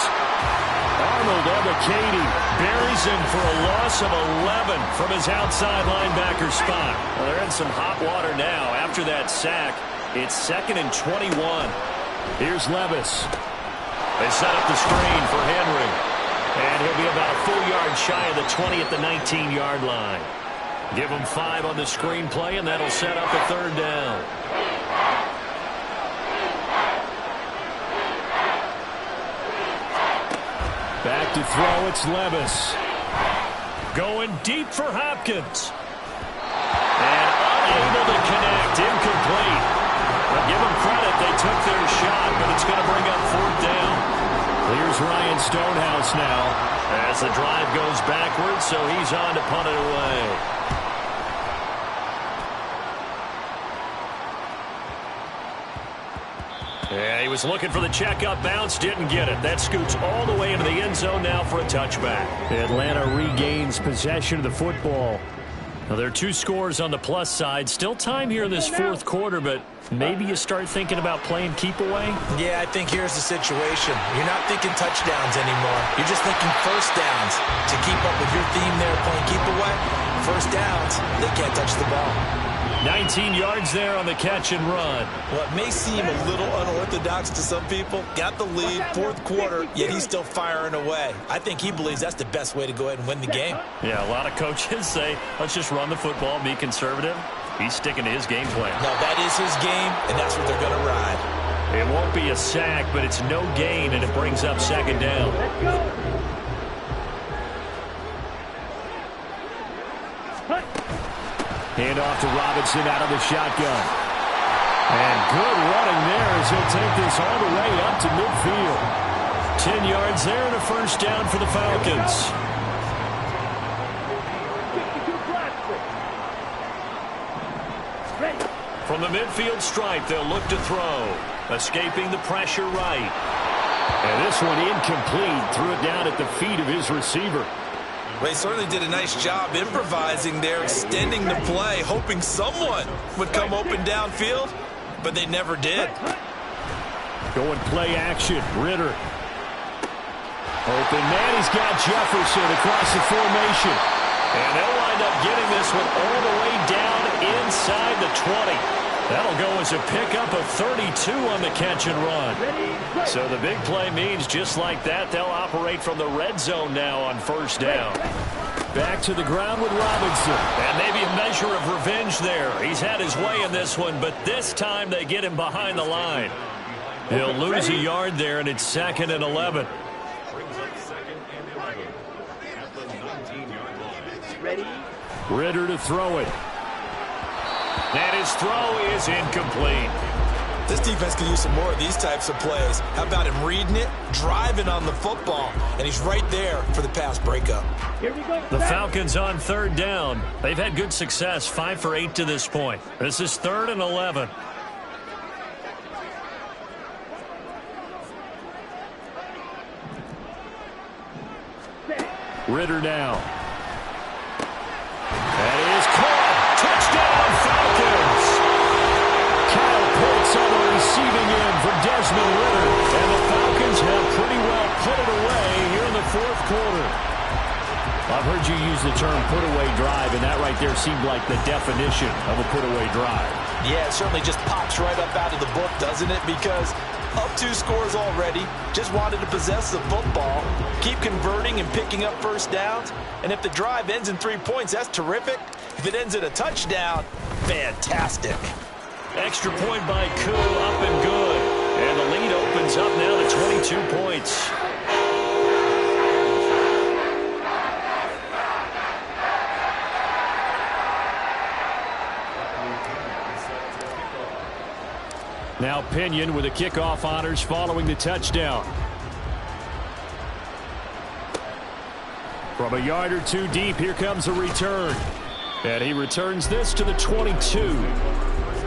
Arnold Ebiketie buries him for a loss of 11 from his outside linebacker spot. Well, they're in some hot water now. After that sack, it's 2nd and 21. Here's Levis. They set up the screen for Henry. And he'll be about a full yard shy of the 20 at the 19-yard line. Give him 5 on the screen play, and that'll set up a 3rd down. Back to throw, it's Levis. Going deep for Hopkins. And unable to connect, incomplete. But give them credit, they took their shot, but it's going to bring up 4th down. Here's Ryan Stonehouse now as the drive goes backwards, so he's on to punt it away. Yeah, he was looking for the checkup bounce, didn't get it. That scoots all the way into the end zone now for a touchback. Atlanta regains possession of the football. Now, there are 2 scores on the plus side. Still time here in this 4th quarter, but maybe you start thinking about playing keep away? Yeah, I think here's the situation. You're not thinking touchdowns anymore. You're just thinking first downs. To keep up with your theme there, playing keep away, first downs, they can't touch the ball. 19 yards there on the catch and run. What may seem a little unorthodox to some people, got the lead, 4th quarter, yet he's still firing away. I think he believes that's the best way to go ahead and win the game. Yeah, a lot of coaches say, let's just run the football, be conservative. He's sticking to his game plan. No, that is his game, and that's what they're going to ride. It won't be a sack, but it's no gain, and it brings up 2nd down. Let's go. Hand off to Robinson out of the shotgun. And good running there as he'll take this all the way up to midfield. 10 yards there and a 1st down for the Falcons. From the midfield stripe, they'll look to throw. Escaping the pressure right. And this one incomplete. Threw it down at the feet of his receiver. They certainly did a nice job improvising there, extending the play, hoping someone would come open downfield, but they never did. Going play action, Ritter. Open man, he's got Jefferson across the formation. And they'll wind up getting this one all the way down inside the 20. That'll go as a pickup of 32 on the catch and run. So the big play means just like that, they'll operate from the red zone now on 1st down. Back to the ground with Robinson. And maybe a measure of revenge there. He's had his way in this one, but this time they get him behind the line. He'll lose a yard there, and it's 2nd and 11. Ritter to throw it. And his throw is incomplete. This defense can use some more of these types of plays. How about him reading it, driving on the football, and he's right there for the pass breakup. Here we go. The Falcons on 3rd down. They've had good success, 5 for 8 to this point. This is 3rd and 11. Ritter now. That is caught. Touchdown, Falcons. Kyle Pitts on the receiving end for Desmond Ritter. And the Falcons have pretty well put it away here in the 4th quarter. I've heard you use the term put-away drive, and that right there seemed like the definition of a put-away drive. Yeah, it certainly just pops right up out of the book, doesn't it? Because up 2 scores already, just wanted to possess the football, keep converting and picking up first downs. And if the drive ends in 3 points, that's terrific. If it ends in a touchdown, fantastic. Extra point by Koo, up and good. And the lead opens up now to 22 points. Now Pinion with the kickoff honors following the touchdown. From a yard or two deep, here comes a return. And he returns this to the 22.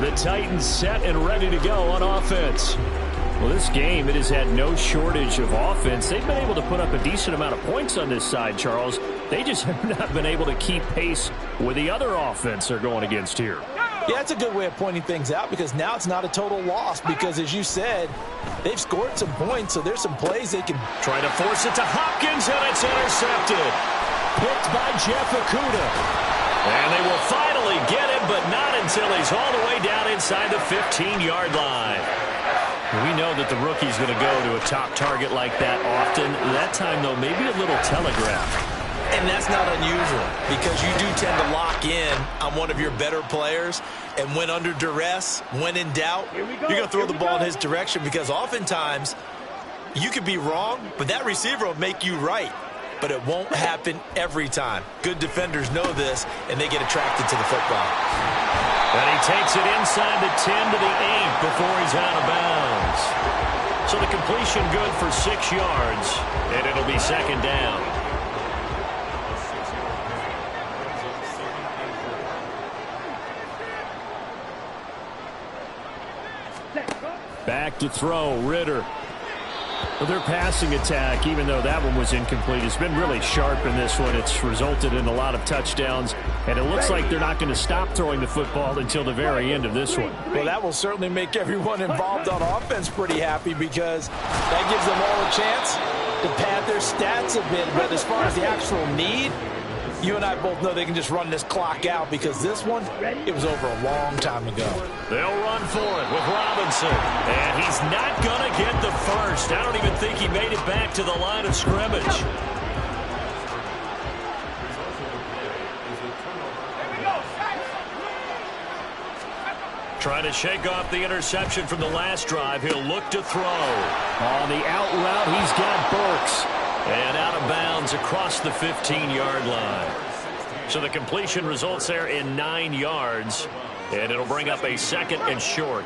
The Titans set and ready to go on offense. Well, this game, it has had no shortage of offense. They've been able to put up a decent amount of points on this side, Charles. They just have not been able to keep pace with the other offense they're going against here. Yeah, that's a good way of pointing things out because now it's not a total loss because, as you said, they've scored some points, so there's some plays they can try to force it to Hopkins, and it's intercepted. Picked by Jeff Okudah. And they will finally get him, but not until he's all the way down inside the 15-yard line. We know that the rookie's going to go to a top target like that often. That time, though, maybe a little telegraph. And that's not unusual because you do tend to lock in on one of your better players, and when under duress, when in doubt, you're going to throw the ball in his direction because oftentimes you could be wrong, but that receiver will make you right. But it won't happen every time. Good defenders know this, and they get attracted to the football. And he takes it inside the 10 to the 8 before he's out of bounds. So the completion good for 6 yards, and it'll be second down. Back to throw, Ritter. Well, their passing attack, even though that one was incomplete, has been really sharp in this one. It's resulted in a lot of touchdowns, and it looks like they're not going to stop throwing the football until the very end of this one. Well, that will certainly make everyone involved on offense pretty happy because that gives them all a chance to pad their stats a bit. But as far as the actual need, you and I both know they can just run this clock out because this one, it was over a long time ago. They'll run for it with Robinson. And he's not going to get the first. I don't even think he made it back to the line of scrimmage. Trying to shake off the interception from the last drive. He'll look to throw. On the out route, he's got Burks. And out of bounds across the 15-yard line. So the completion results there in 9 yards. And it'll bring up a second and short.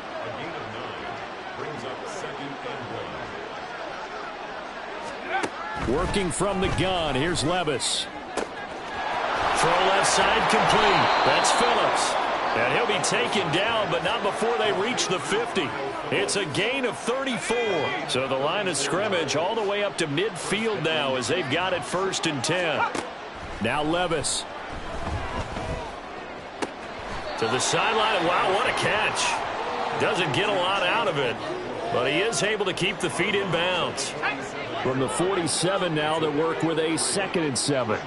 Working from the gun. Here's Levis. Throw left side complete. That's Phillips. And he'll be taken down, but not before they reach the 50. It's a gain of 34. So the line of scrimmage all the way up to midfield now as they've got it 1st and 10. Now Levis. To the sideline. Wow, what a catch. Doesn't get a lot out of it, but he is able to keep the feet in bounds. From the 47 now, they work with a 2nd and 7.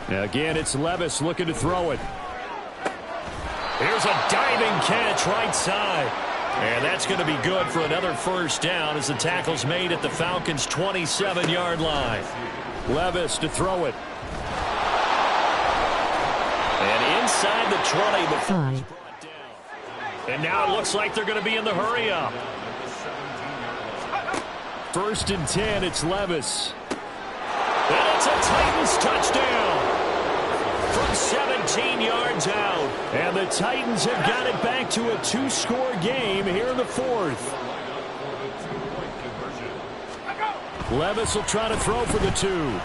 Now again, it's Levis looking to throw it. Here's a diving catch right side. And that's going to be good for another first down as the tackle's made at the Falcons' 27-yard line. Levis to throw it. And inside the 20 before it's brought down. And now it looks like they're going to be in the hurry-up. 1st and 10, it's Levis. And it's a Titans touchdown. From 17 yards out. And the Titans have got it back to a 2-score game here in the 4th. Levis will try to throw for the 2. And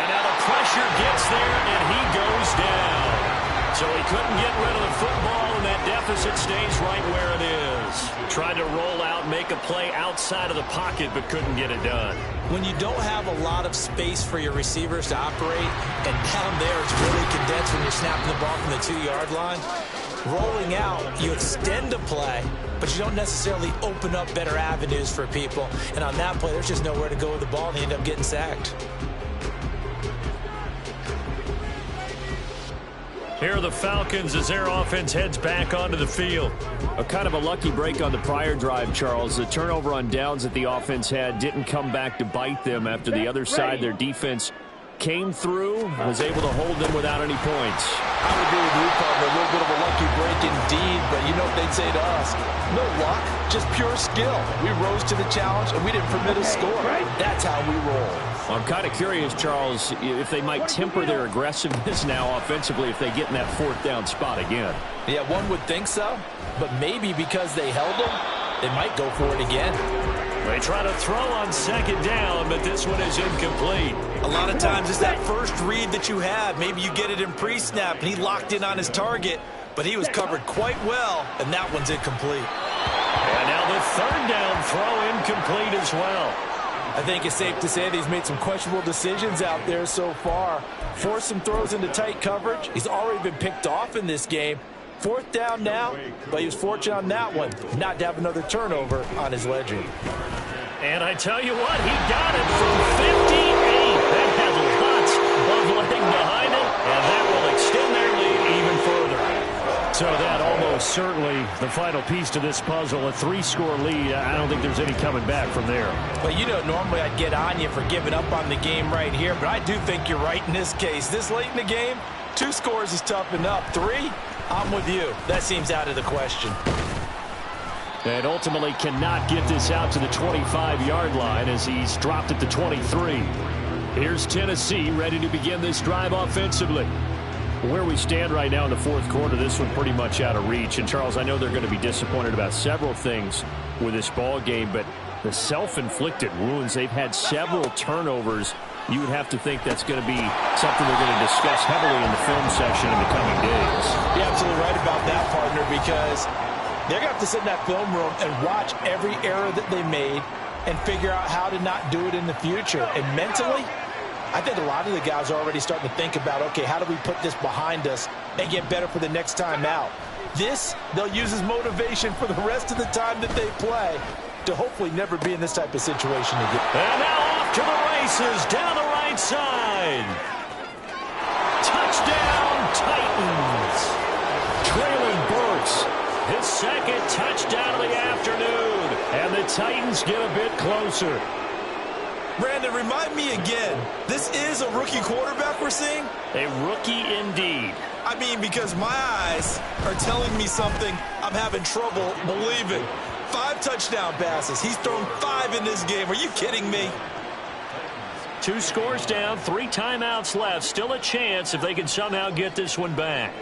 now the pressure gets there, and he goes down. So he couldn't get rid of the football, and that deficit stays right where it is. Tried to roll out, make a play outside of the pocket, but couldn't get it done. When you don't have a lot of space for your receivers to operate, and down there it's really condensed when you're snapping the ball from the 2-yard line, rolling out, you extend a play, but you don't necessarily open up better avenues for people. And on that play, there's just nowhere to go with the ball, and they end up getting sacked. Here are the Falcons as their offense heads back onto the field. A kind of a lucky break on the prior drive, Charles. The turnover on downs that the offense had didn't come back to bite them after the other side. Their defense came through, was able to hold them without any points. I would agree with you, partner. A little bit of a lucky break indeed, but you know what they'd say to us? No luck, just pure skill. We rose to the challenge, and we didn't permit a score. That's how we roll. I'm kind of curious, Charles, if they might temper their aggressiveness now offensively if they get in that fourth down spot again. Yeah, one would think so, but maybe because they held them, they might go for it again. They try to throw on second down, but this one is incomplete. A lot of times it's that first read that you have. Maybe you get it in pre-snap, and he locked in on his target, but he was covered quite well, and that one's incomplete. And now the third down throw incomplete as well. I think it's safe to say that he's made some questionable decisions out there so far. Forced some throws into tight coverage. He's already been picked off in this game. Fourth down now, but he was fortunate on that one not to have another turnover on his ledger. And I tell you what, he got it from 58. That had lots of leg behind it, and that will extend their lead even further. So that almost certainly the final piece to this puzzle, a 3-score lead. I don't think there's any coming back from there. But you know, normally I'd get on you for giving up on the game right here, but I do think you're right in this case. This late in the game, 2 scores is tough enough. 3, I'm with you. That seems out of the question. And ultimately cannot get this out to the 25-yard line as he's dropped at the 23. Here's Tennessee ready to begin this drive offensively. Where we stand right now in the fourth quarter, this one pretty much out of reach. And, Charles, I know they're going to be disappointed about several things with this ball game, but the self-inflicted wounds, they've had several turnovers. You would have to think that's going to be something they're going to discuss heavily in the film section in the coming days. You're absolutely right about that, partner, because they're going to have to sit in that film room and watch every error that they made and figure out how to not do it in the future. And mentally, I think a lot of the guys are already starting to think about, okay, how do we put this behind us and get better for the next time out? This, they'll use as motivation for the rest of the time that they play to hopefully never be in this type of situation again. And now off to the races down the right side. Touchdown, Titans. Traylon Burks, his second touchdown of the afternoon. And the Titans get a bit closer. Brandon, remind me again, this is a rookie quarterback we're seeing? A rookie indeed. I mean, because my eyes are telling me something I'm having trouble believing. 5 touchdown passes. He's thrown 5 in this game. Are you kidding me? 2 scores down, 3 timeouts left. Still a chance if they can somehow get this one back.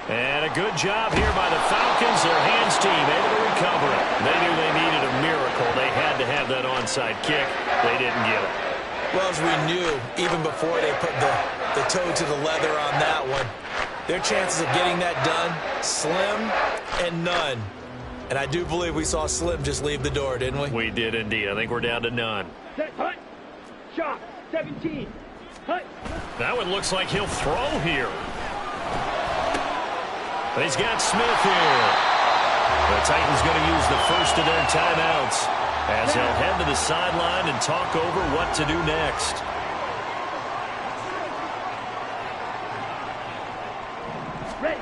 And a good job here by the Falcons. Their hands team able to recover it. They knew they needed a miracle. They had to have that onside kick. They didn't get it. Well, as we knew, even before they put the toe to the leather on that one, their chances of getting that done, slim and none. And I do believe we saw Slim just leave the door, didn't we? We did indeed. I think we're down to none. Set, hut. Shot. 17. Hut. Now it looks like he'll throw here. He's got Smith here. The Titans going to use the first of their timeouts as they'll head to the sideline and talk over what to do next. Ready.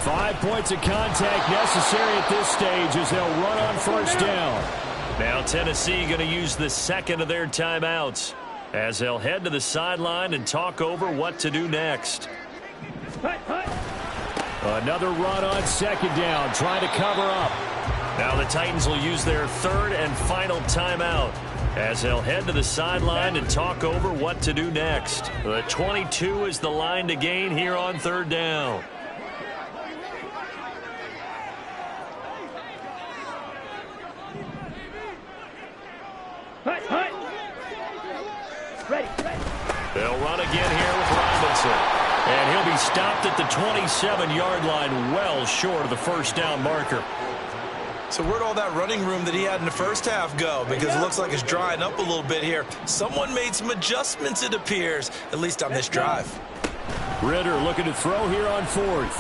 5 points of contact necessary at this stage as they'll run on first down. Now Tennessee going to use the second of their timeouts as they'll head to the sideline and talk over what to do next. Hut, hut. Another run on second down, trying to cover up. Now the Titans will use their third and final timeout as they'll head to the sideline and talk over what to do next. The 22 is the line to gain here on third down. Hut, hut. Ready, ready. They'll run again here with Robinson. And he'll be stopped at the 27-yard line, well short of the first down marker. So where'd all that running room that he had in the first half go? Because it looks like it's drying up a little bit here. Someone made some adjustments, it appears, at least on this drive. Ritter looking to throw here on fourth.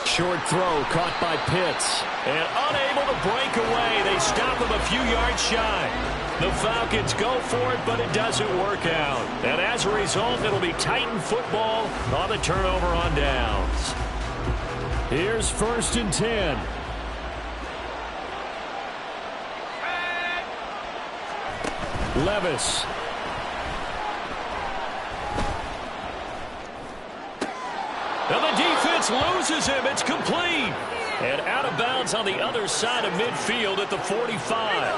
Short throw caught by Pitts. And unable to break away. They stop him a few yards shy. The Falcons go for it, but it doesn't work out. And as a result, it'll be Titan football on the turnover on downs. Here's 1st and 10. Levis. And the defense loses him. It's complete. And out of bounds on the other side of midfield at the 45.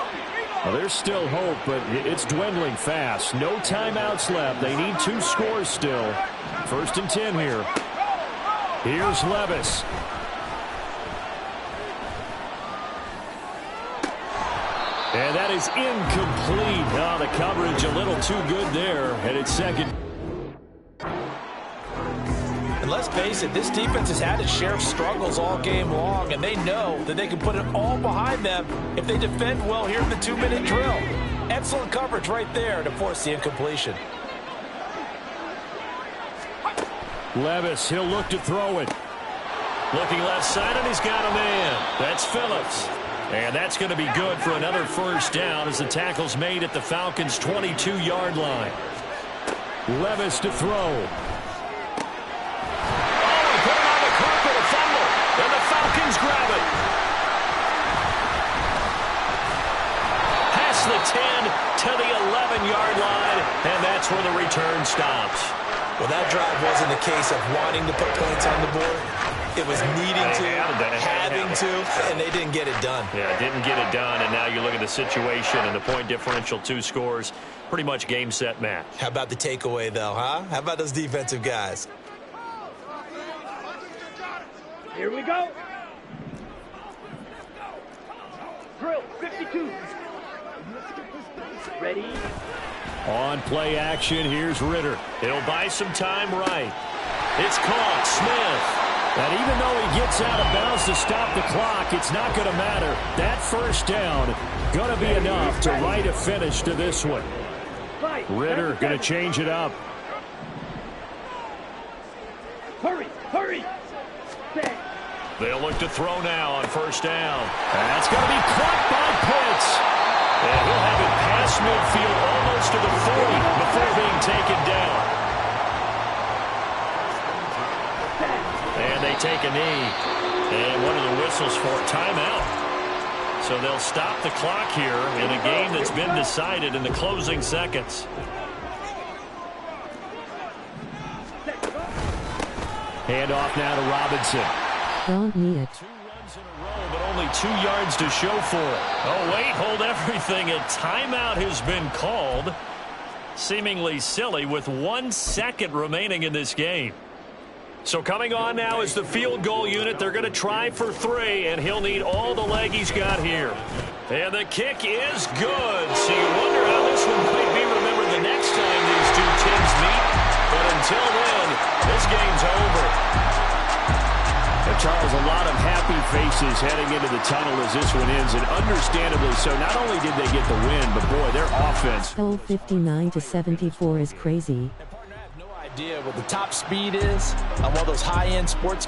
Well, there's still hope, but it's dwindling fast. No timeouts left. They need 2 scores still. 1st and 10 here. Here's Levis. And that is incomplete. Oh, the coverage a little too good there. And it's 2nd. And let's face it, this defense has had its share of struggles all game long, and they know that they can put it all behind them if they defend well here in the 2-minute drill. Excellent coverage right there to force the incompletion. Levis, he'll look to throw it. Looking left side, and he's got a man. That's Phillips. And that's going to be good for another 1st down as the tackle's made at the Falcons' 22-yard line. Levis to throw. And the Falcons grab it. Past the 10 to the 11-yard line, and that's where the return stops. Well, that drive wasn't a case of wanting to put points on the board. It was needing to, having to, and they didn't get it done. Yeah, didn't get it done, and now you look at the situation and the point differential, 2 scores, pretty much game, set, match. How about the takeaway, though, huh? How about those defensive guys? Here we go. Drill 52. Ready? On play action, here's Ritter. He'll buy some time right. It's caught. Smith. And even though he gets out of bounds to stop the clock, it's not going to matter. That 1st down going to be enough to write a finish to this one. Ritter going to change it up. Hurry, hurry. They'll look to throw now on 1st down. That's going to be caught by Pitts. And he'll have it past midfield almost to the 40 before being taken down. And they take a knee. And one of the whistles for a timeout. So they'll stop the clock here in a game that's been decided in the closing seconds. Handoff now to Robinson. Don't need it. 2 runs in a row, but only 2 yards to show for it. Oh, wait, hold everything. A timeout has been called. Seemingly silly with 1 second remaining in this game. So coming on now is the field goal unit. They're going to try for 3, and he'll need all the leg he's got here. And the kick is good. So you wonder how this one might be remembered the next time these 2 teams meet. But until then, this game's over. And Charles, a lot of happy faces heading into the tunnel as this one ends, and understandably so. Not only did they get the win, but boy, their offense. 59-74 is crazy. Idea what the top speed is on one of those high-end sports